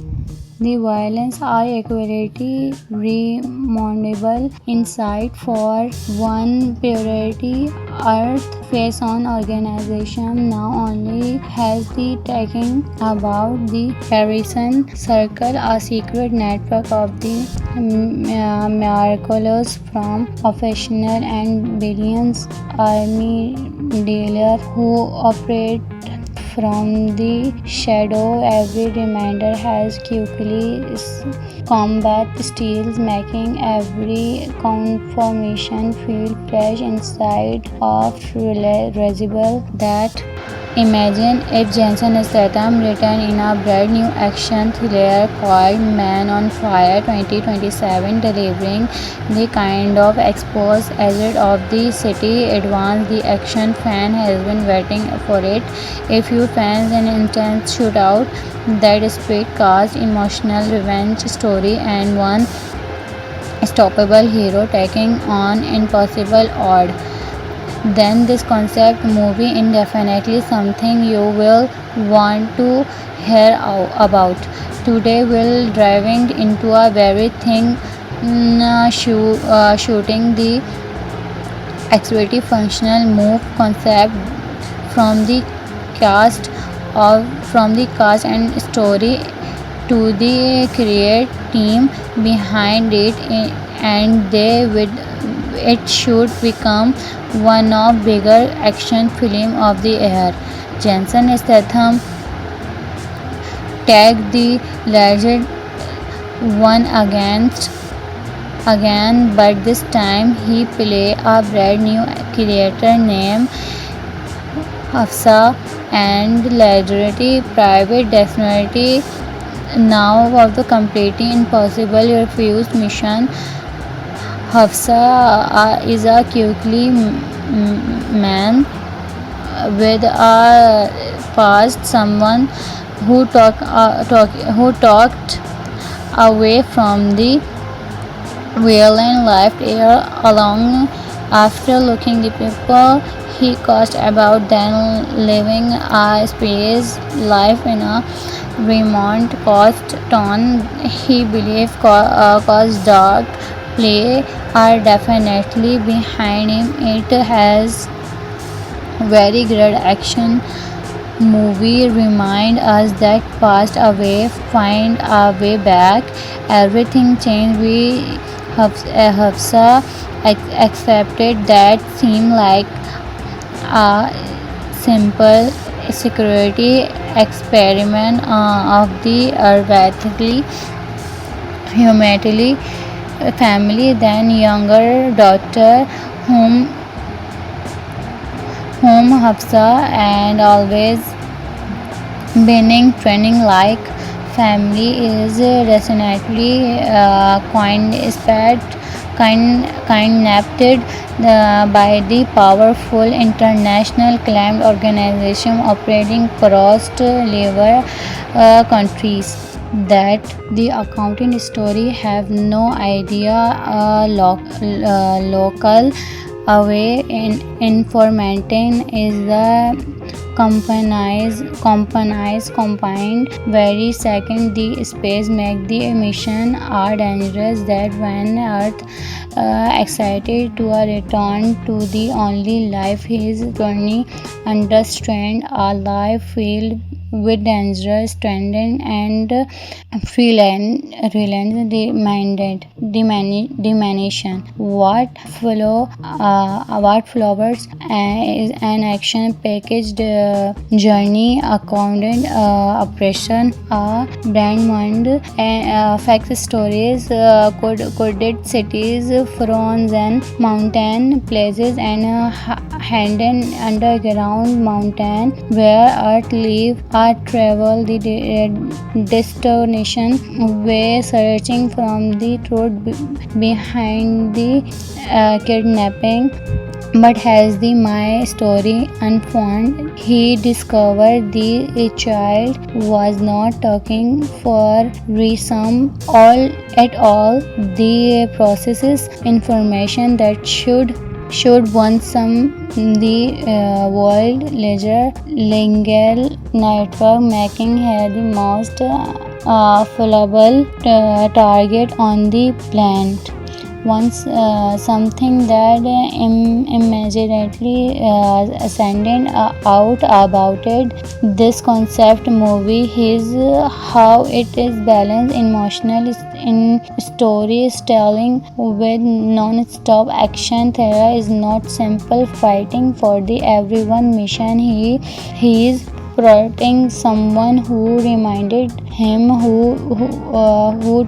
The violence are equality remontable insight for one purity earth face on organization now only has the talking about the Harrison Circle, a secret network of the miraculous from professional and billions army dealer who operate from the shadow. Every reminder has quickly combat steals, making every confirmation feel fresh inside of residual that. Imagine if Jason Statham returned in a brand new action thriller called Man on Fire 2027, delivering the kind of exposed edge of the city advance the action fan has been waiting for it. A few fans an intense shootout that speed cast, emotional revenge story, and one stoppable hero taking on impossible odds, then this concept movie is definitely something you will want to hear about. Today we'll driving into a very thing, shooting the executive functional move concept from the cast from the cast and story to the create team behind it, and they with it should become one of bigger action film of the year. Jensen Statham tagged the legend one again, but this time he play a brand new creator named Hafsa and legendary private definitely now of the completing impossible refused mission. Hafsa is a quickly man with a past, someone who talked away from the real and life here along after looking the people he caused about then living a space life in a Vermont coast town. He believed caused dark play are definitely behind him. It has very great action movie remind us that past away find our way back. Everything changed. We Hafsa accepted that seemed like a simple security experiment of the erratically humanity family, then younger daughter whom Hafsa and always being training like family is definitely kidnapped by the powerful international crime organization operating across level countries that the accounting story have no idea local away in information is the combined very second the space make the mission are dangerous that when earth excited to a return to the only life his journey understand a life filled with dangerous stranding and freelance diminution. What flowers is an action packaged journey accounted operation a brand mind and fact stories coded cities frozen mountain places and hidden underground mountain where earth live are travel the destination way searching from the truth behind the kidnapping. But as the my story unfolded, he discovered the child was not talking for reason at all. The processes information that should want some the world ledger lingual network making her the most fallible target on the planet. Once something that immediately ascended out about it. This concept movie is how it is balanced emotional in storytelling with non-stop action. Thriller is not simple fighting for the everyone mission. He is protecting someone who reminded him who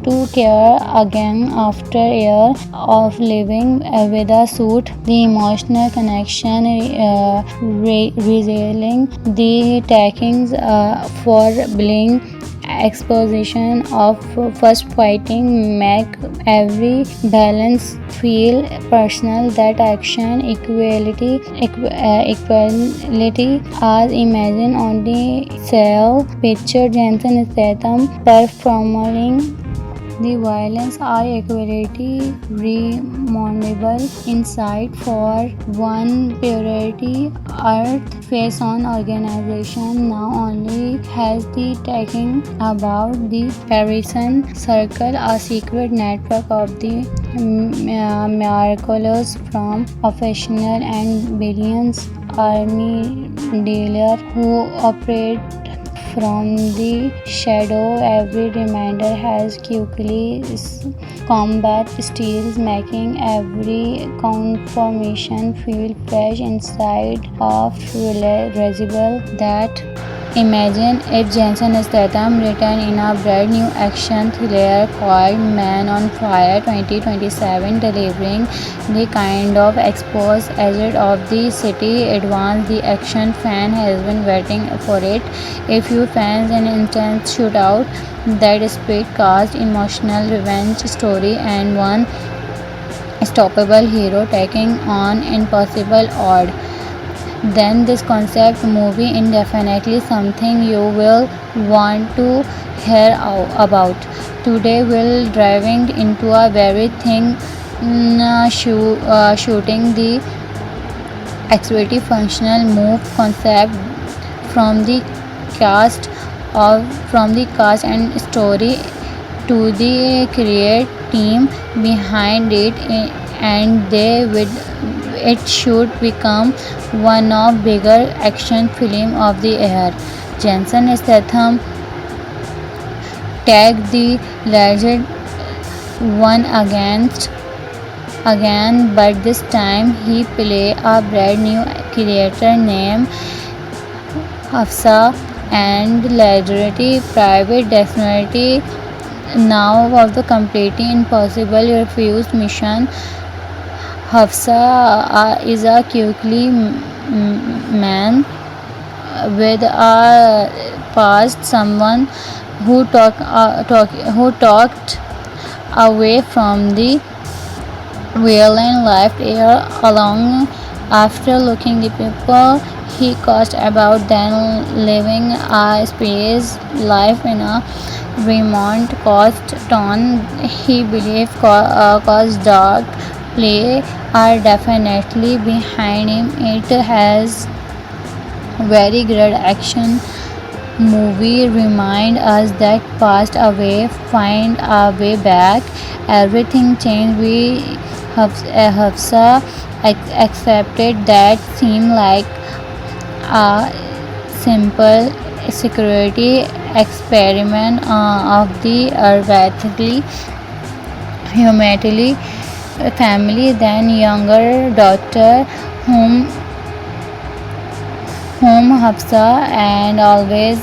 to care again after years of living with a suit. The emotional connection, revealing the takings for bling exposition of first fighting make every balance feel personal. That action equality as imagined on the cell picture Jensen Statham performing the violence are equality remarkable insight for one purity earth face on organization now only has the taking about the Parisian circle, a secret network of the miraculous from professional and billions army dealer who operate from the shadow. Every reminder has quickly combat steals, making every confirmation feel fresh inside of residual that. Imagine if Jensen Statham returned in a brand new action thriller called Man on Fire 2027, delivering the kind of exposed edge of the city advance the action fan has been waiting for it. If you fans an intense shootout, that speed cast, emotional revenge story, and one stoppable hero taking on impossible odds, then this concept movie is definitely something you will want to hear about. Today we'll driving into a very thing shooting the activity functional move concept from the cast and story to the create team behind it, and they with it should become one of bigger action film of the year. Jensen Statham tagged the legend one again, but this time he play a brand new creator named Hafsa and legendary private destiny now of the completely impossible refused mission. Hafsa is a quickly man with a past, someone who talked away from the violent life here along after looking the people he caused about then living a space life in a Vermont coast town. He believed cause dark play are definitely behind him. It has very great action movie remind us that past away find our way back. Everything changed. We Hafsa accepted that seemed like a simple security experiment of the earthly humanity family. Then younger daughter whom Hafsa and always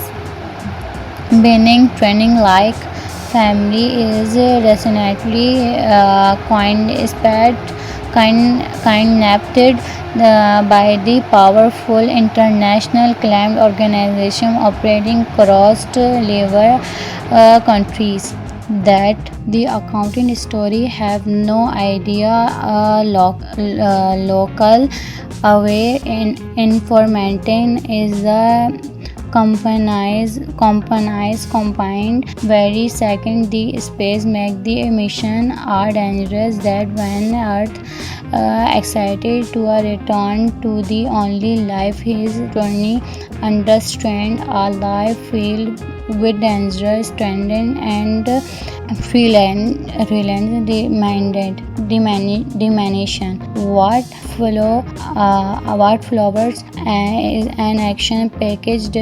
being training like family is definitely kidnapped by the powerful international crime organization operating across lever countries that the accounting story have no idea. Local away in information is a combined very second the space make the emission are dangerous that when earth excited to a return to the only life his journey understand a life filled with dangerous trending and freelance diminution. What flowers is an action packaged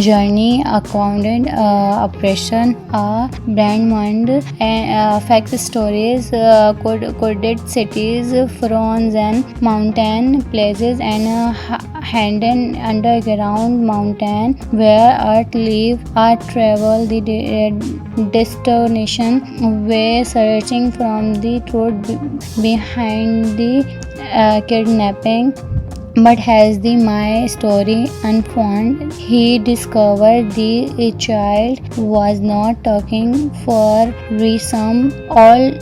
journey accounted operation a brand mind and fact stories coded cities fronts and mountain places and hidden underground mountain where art live art travel the destination where searching from the truth behind the kidnapping. But as the my story unfolded, he discovered the child was not talking for reason all.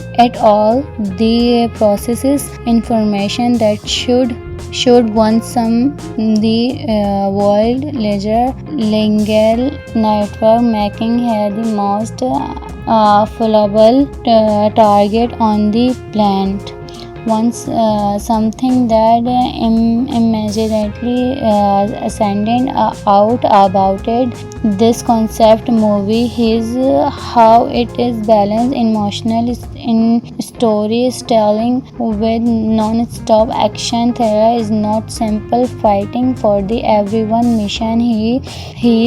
The processes information that should want some the world ledger lingual network making her the most fallible target on the planet. Once something that immediately ascended out about it. This concept movie is how it is balanced emotional in storytelling with non-stop action. Thriller is not simple fighting for the everyone mission. He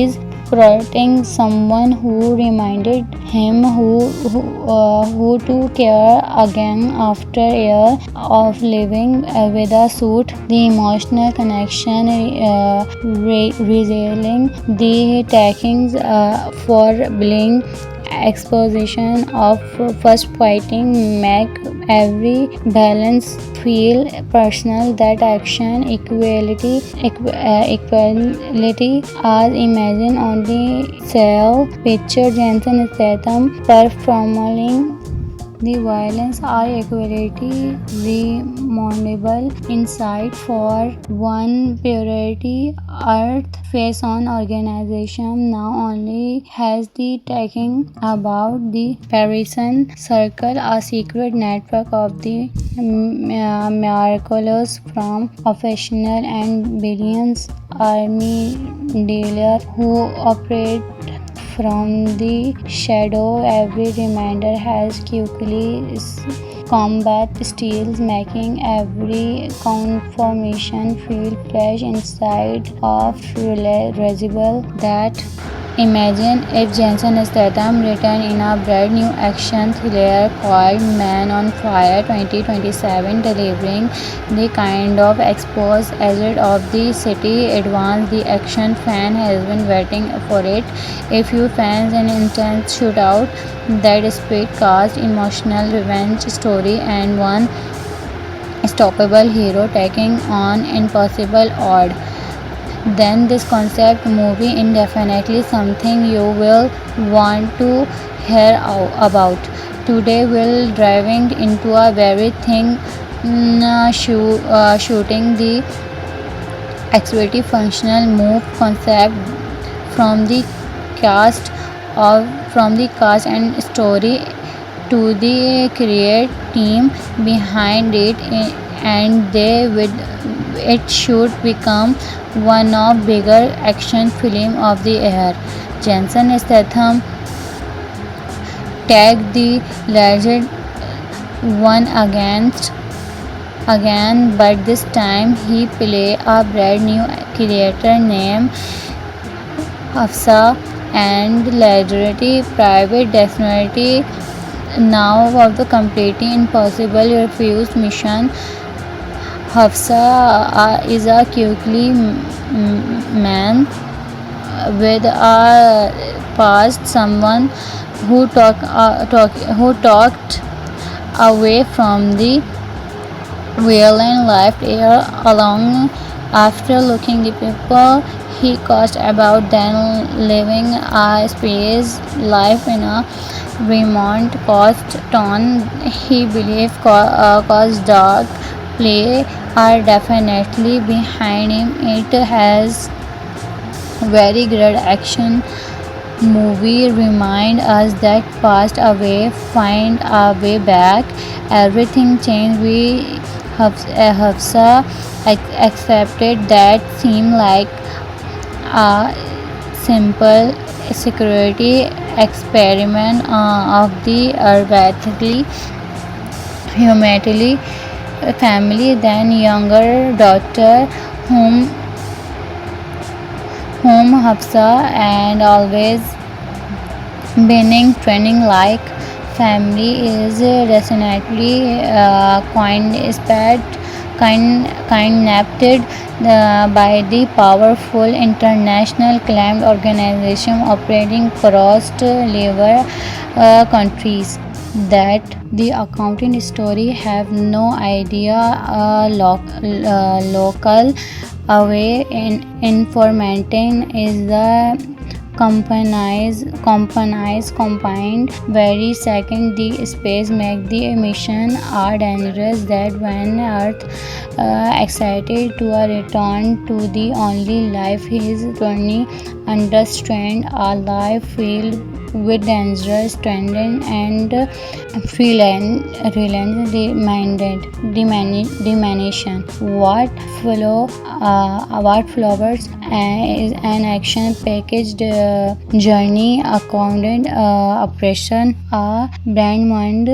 is protecting someone who reminded him who to care again after years of living with a suit. The emotional connection revealing the takings for being exposition of first fighting make every balance feel personal. That action equality as imagined on the cell picture Jensen Statham performing the violence are equality remarkable insight for one purity earth face on organization now only has the taking about the Parisian circle a secret network of the miraculous from professional and billions army dealer who operate from the shadow. Every reminder has quickly combat steals, making every confirmation feel fresh inside of realizable that. Imagine if Jensen Statham returned in a brand new action thriller called Man on Fire 2027, delivering the kind of exposed edge of the city advance the action fan has been waiting for it. A few fans an intense shootout that speed cast, emotional revenge story, and one stoppable hero taking on impossible odds. Then this concept movie is definitely something you will want to hear about. Today we're driving into a very thing shooting the activity functional move concept from the cast and story to the create team behind it and they with it should become one of bigger action film of the year. Jensen Statham tagged the legend one again, but this time he play a brand new creator named Hafsa and legendary private destiny now of the completely impossible refused mission. Hafsa is a quickly man with a past, someone who talked away from the violent life here along after looking the people he caused about then living a space life in a Vermont coast town. He believed cause dark play are definitely behind him. It has very great action movie remind us that past away find a way back. Everything changed. We Hafsa accepted that seemed like a simple security experiment of the Arvathli humanitarian family, then younger daughter, whom Hafsa and always being training like family is definitely kidnapped by the powerful international crime organization operating across several countries that the accounting story have no idea local away in information is the combined very second the space make the mission are dangerous that when earth excited to a return to the only life his journey understand a life filled with dangerous trending and freelance diminution. What flowers is an action packaged journey accounted operation a brand mind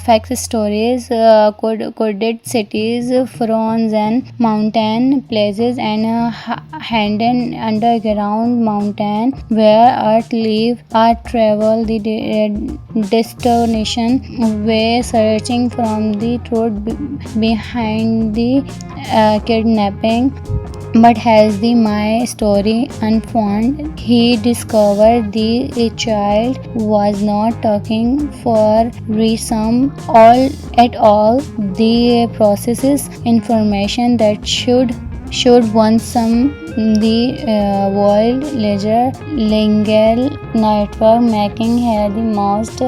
facts stories coded cities fronts and mountain places and hidden underground mountain where earth live are travel the destination way searching from the truth behind the kidnapping. But as the my story unfolded, he discovered the child was not talking for reason at all. The processes information that should once some the world ledger lingual network making her the most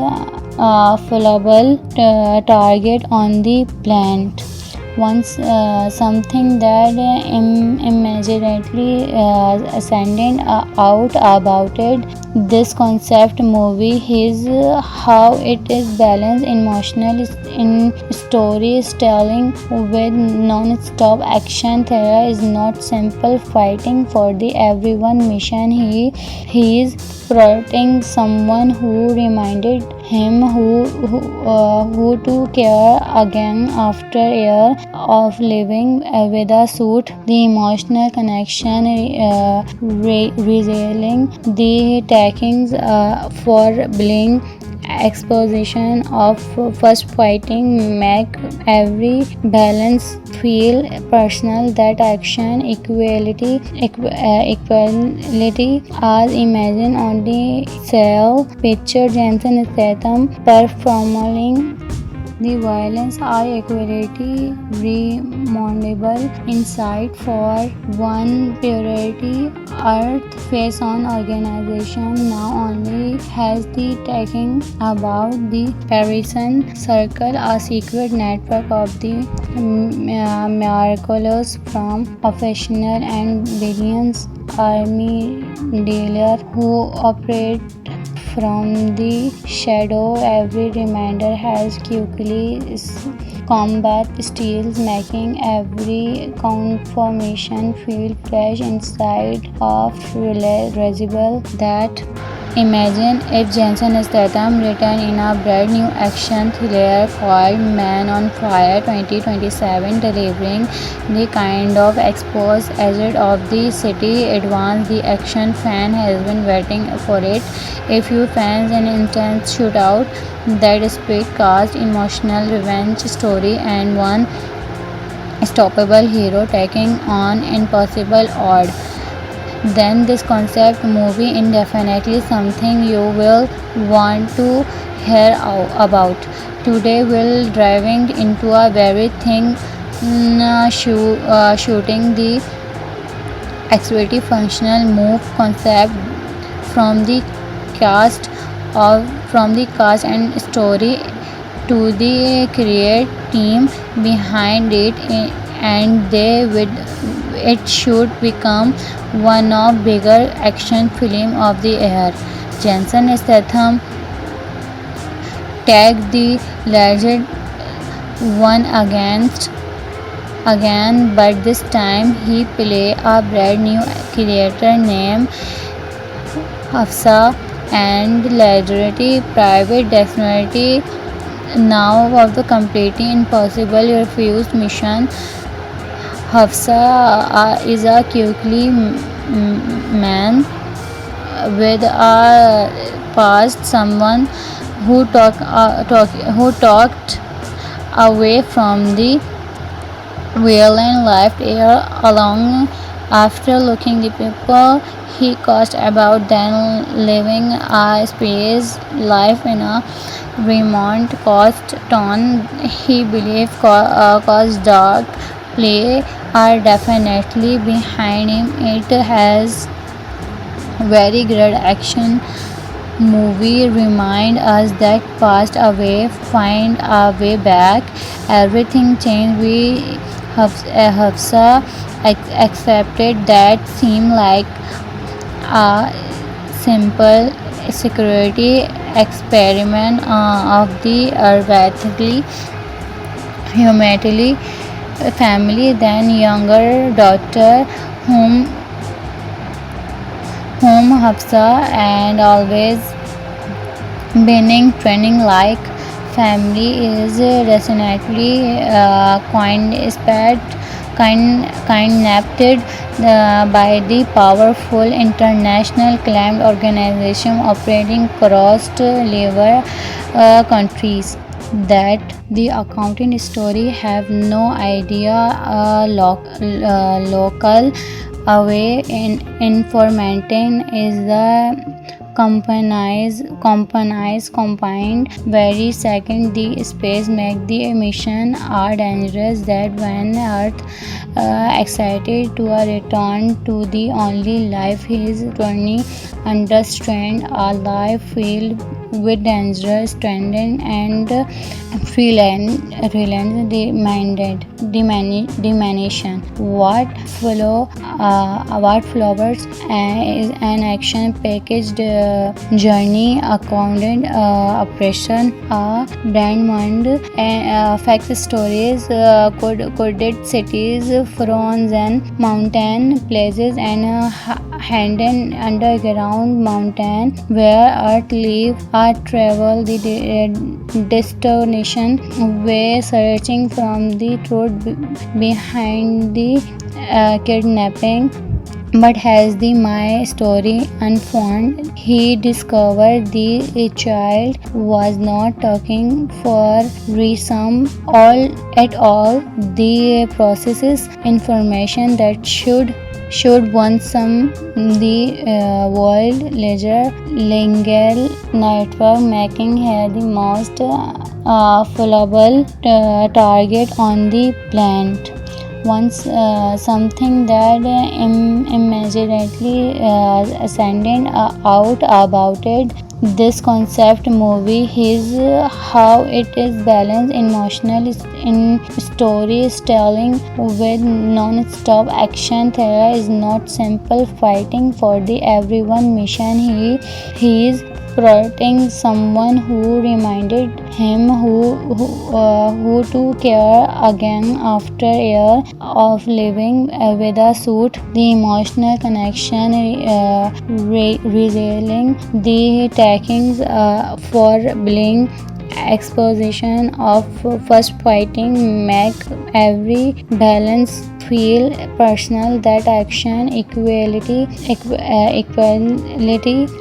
fallible target on the planet. Once something that immediately ascended out about it. This concept movie is how it is balanced emotional in storytelling with non-stop action. There is not simple fighting for the everyone mission. He is protecting someone who reminded him who to care again after a year of living with a suit. The emotional connection revealing the takings for bling exposition of first fighting make every balance feel personal. That action equality as imagined on the cell picture Jason Statham performing the violence are equality remarkable insight for one purity earth face on organization now only has the taking about the Parisian circle a secret network of the miraculous from professional and billions army dealer who operate from the shadow. Every reminder has quickly combat steals, making every confirmation feel fresh inside of realizable that. Imagine if Jason Statham returned in a brand new action thriller called Man on Fire 2027, delivering the kind of exposed edge of the city advance the action fan has been waiting for it. A few fans an intense shootout that speed cast emotional revenge story and one stoppable hero taking on impossible odds. Then this concept movie is definitely something you will want to hear about. Today we'll driving into a very thing shooting the activity functional move concept from the cast and story to the create team behind it and they with it should become one of bigger action film of the year. Jason Statham tagged the legend one again, but this time he play a brand new creator named Hafsa and Ladrati private dictionary now of the completely impossible refused mission. Hafsa is a quickly man with a past, someone who talked away from the wheel and left here along after looking the people he caused about then living a space life in a Vermont coast town he believed caused dark play are definitely behind him. It has very great action movie remind us that past away find our way back everything changed we Hafsa accepted that seemed like a simple security experiment of the erratically humanity family then younger daughter whom Hafsa and always being training like family is definitely kidnapped by the powerful international crime organization operating across liver countries that the accounting story have no idea local away in information is the combined very second the space make the mission are dangerous that when earth excited to a return to the only life his journey understand a life filled with dangerous trending and freelance diminution what flowers is an action packaged journey accounted operation brand mind facts stories coded cities frozen mountain places and hidden underground mountain where earth live are travel the destination way searching from the truth behind the kidnapping but as the my story unfolded, he discovered the child was not talking for reason at all. The processes information that should want some the world ledger lingual network making her the most fallible target on the planet once something that immediately ascended out about it this concept movie is how it is balanced emotional in storytelling with non-stop action there is not simple fighting for the everyone mission he is protecting someone who reminded him who to care again after a year of living with a suit. The emotional connection revealing the takings for being exposition of first fighting make every balance feel personal that action equality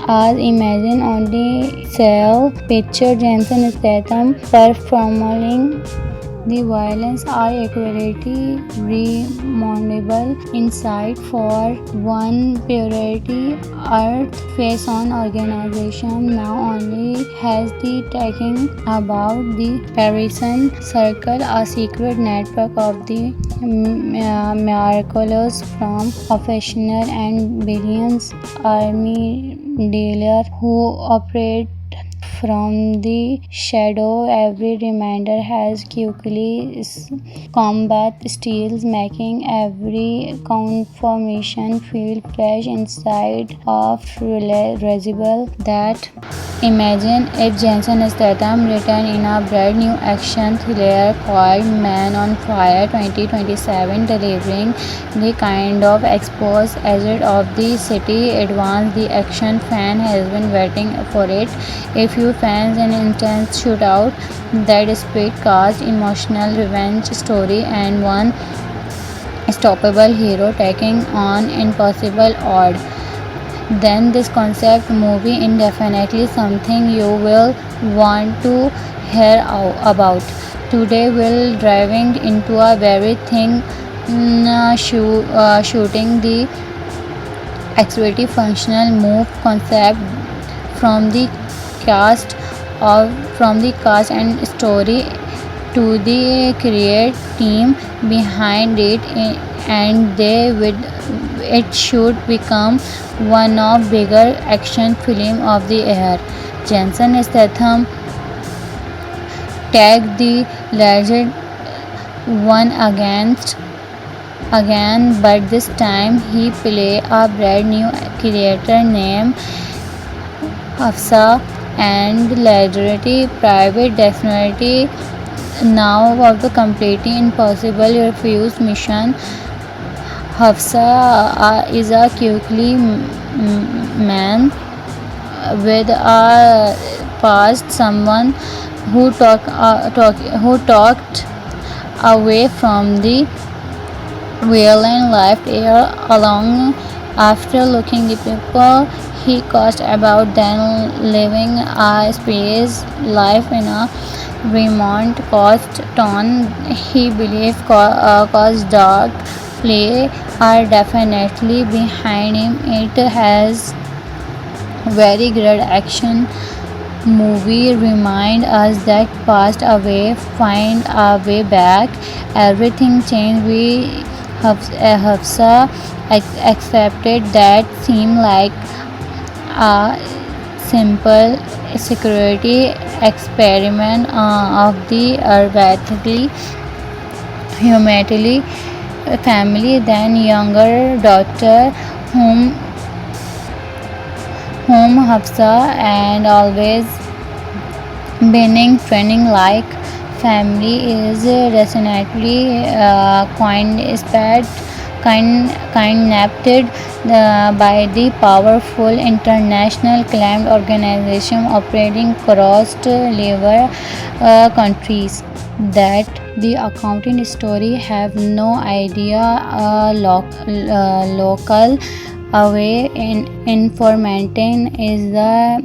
as imagined on the cell picture Jensen Statham performing the violence are equality remarkable insight for one purity earth face on organization now only has the taking about the Parisian circle a secret network of the miraculous from professional and billions army dealer who operate from the shadow. Every reminder has quickly combat steals, making every confirmation feel fresh inside of resible that. Imagine if Jason Statham returned in a brand new action thriller called Man on Fire 2027, delivering the kind of expose edge of the city advance the action fan has been waiting for it. A few fans an intense shootout that speed cast, emotional revenge story, and one stoppable hero taking on impossible odds, then this concept movie is definitely something you will want to hear about. Today we'll driving into a very thing, shooting the activity functional move concept from the cast from the cast and story to the create team behind it, and it should become one of bigger action film of the year. Jensen Statham tagged the legend one again, but this time he play a brand new creator named Hafsa and legendary private definitely now of the completely impossible refuse mission. Hafsa is a quickly man with a past, someone who talked away from the violent life here along after looking the people he caused about then living a space life in a Vermont coast town. He believes cause dark play are definitely behind him. It has very great action movie remind us that past away find our way back. Everything changed. We Hafsa accepted that seemed like a simple security experiment of the erratically humanity family, then younger daughter whom Hafsa and always being training like family is definitely kidnapped by the powerful international crime organization operating across liver countries that the accounting story have no idea. Local away in information is the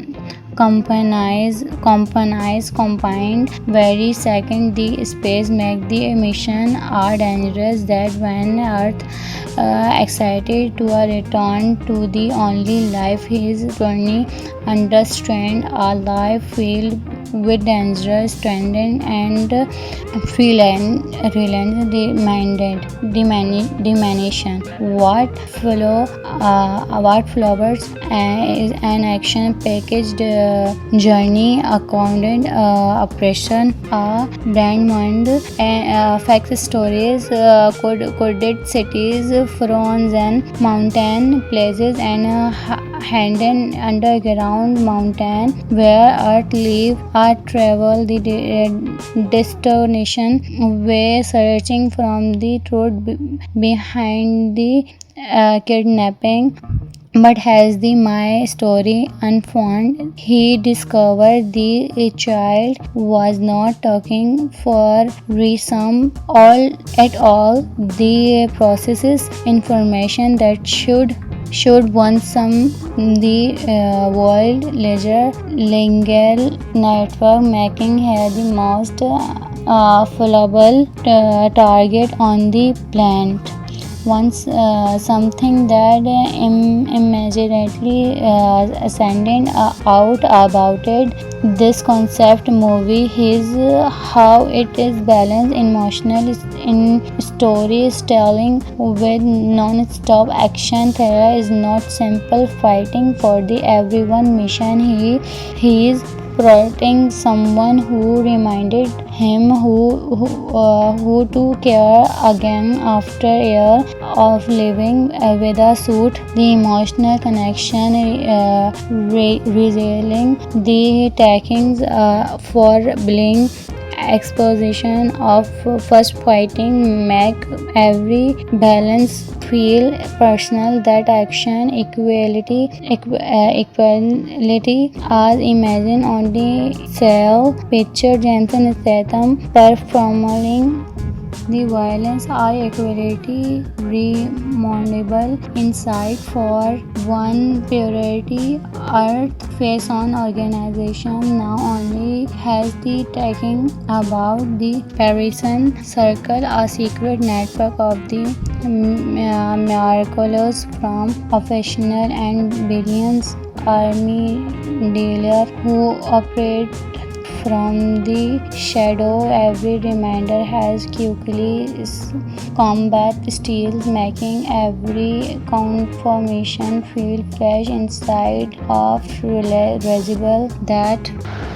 combined very second the space make the emission are dangerous that when earth excited to a return to the only life his journey understand a life filled with dangerous trending and freelance diminution. What flowers is an action packaged journey accounted operation a diamond facts stories coded cities fronts and mountain places and hidden underground mountain where earth live are travel the destination way searching from the truth behind the kidnapping. But as the my story unfolded, he discovered the child was not talking for reason at all. The processes information that should want some the world ledger lingual network making her the most fallible target on the planet. Once something that immediately ascended out about it. This concept movie is how it is balanced emotional in storytelling with non-stop action. Thriller is not simple fighting for the everyone mission. He is protecting someone who reminded him who to care again after years of living with a suit. The emotional connection revealing the takings for being exposition of first fighting make every balance feel personal. That action equality as imagined on the cell picture Jensen Statham performing the violence are equality remarkable insight for one purity earth face on organization now only has the taking about the Parisian circle a secret network of the miraculous from professional and billions army dealer who operate from the shadow. Every reminder has quickly combat steals, making every confirmation feel fresh inside of resible that.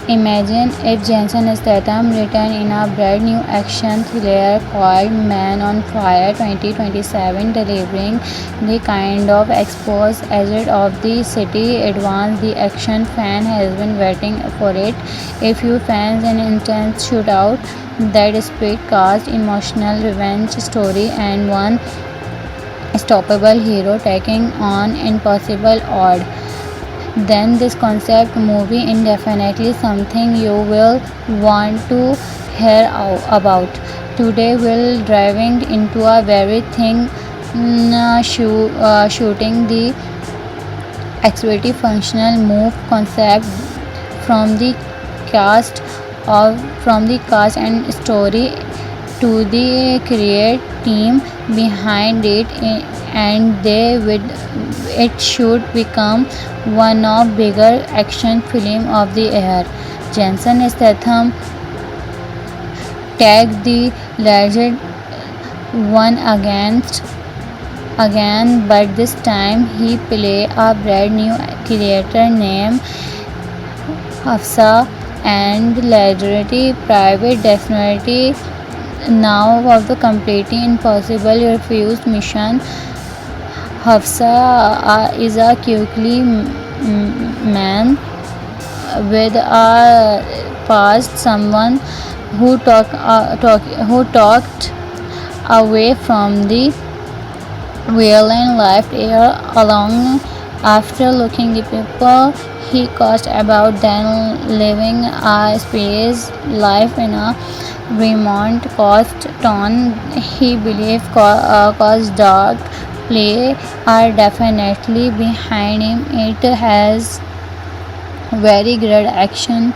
Imagine if Jensen Statham returned in a brand new action thriller called Man on Fire 2027, delivering the kind of exposed edge of the city advance the action fan has been waiting for it. A few fans an intense shootout that speed cast, emotional revenge story, and one stoppable hero taking on impossible odds, then this concept movie is definitely something you will want to hear about. Today we'll driving into a very thing shooting the activity functional move concept from the cast and story to the create team behind it, and it should become one of bigger action film of the year. Jensen Statham tagged the legend one again, but this time he play a brand new creator named Hafsa and legendary private definitely now of the completely impossible refused mission. Hafsa is a quickly man with a past, someone who talked away from the violent life here along after looking the people he caused about then living a space life in a Vermont coast town. He believed cause dark play are definitely behind him. It has very great action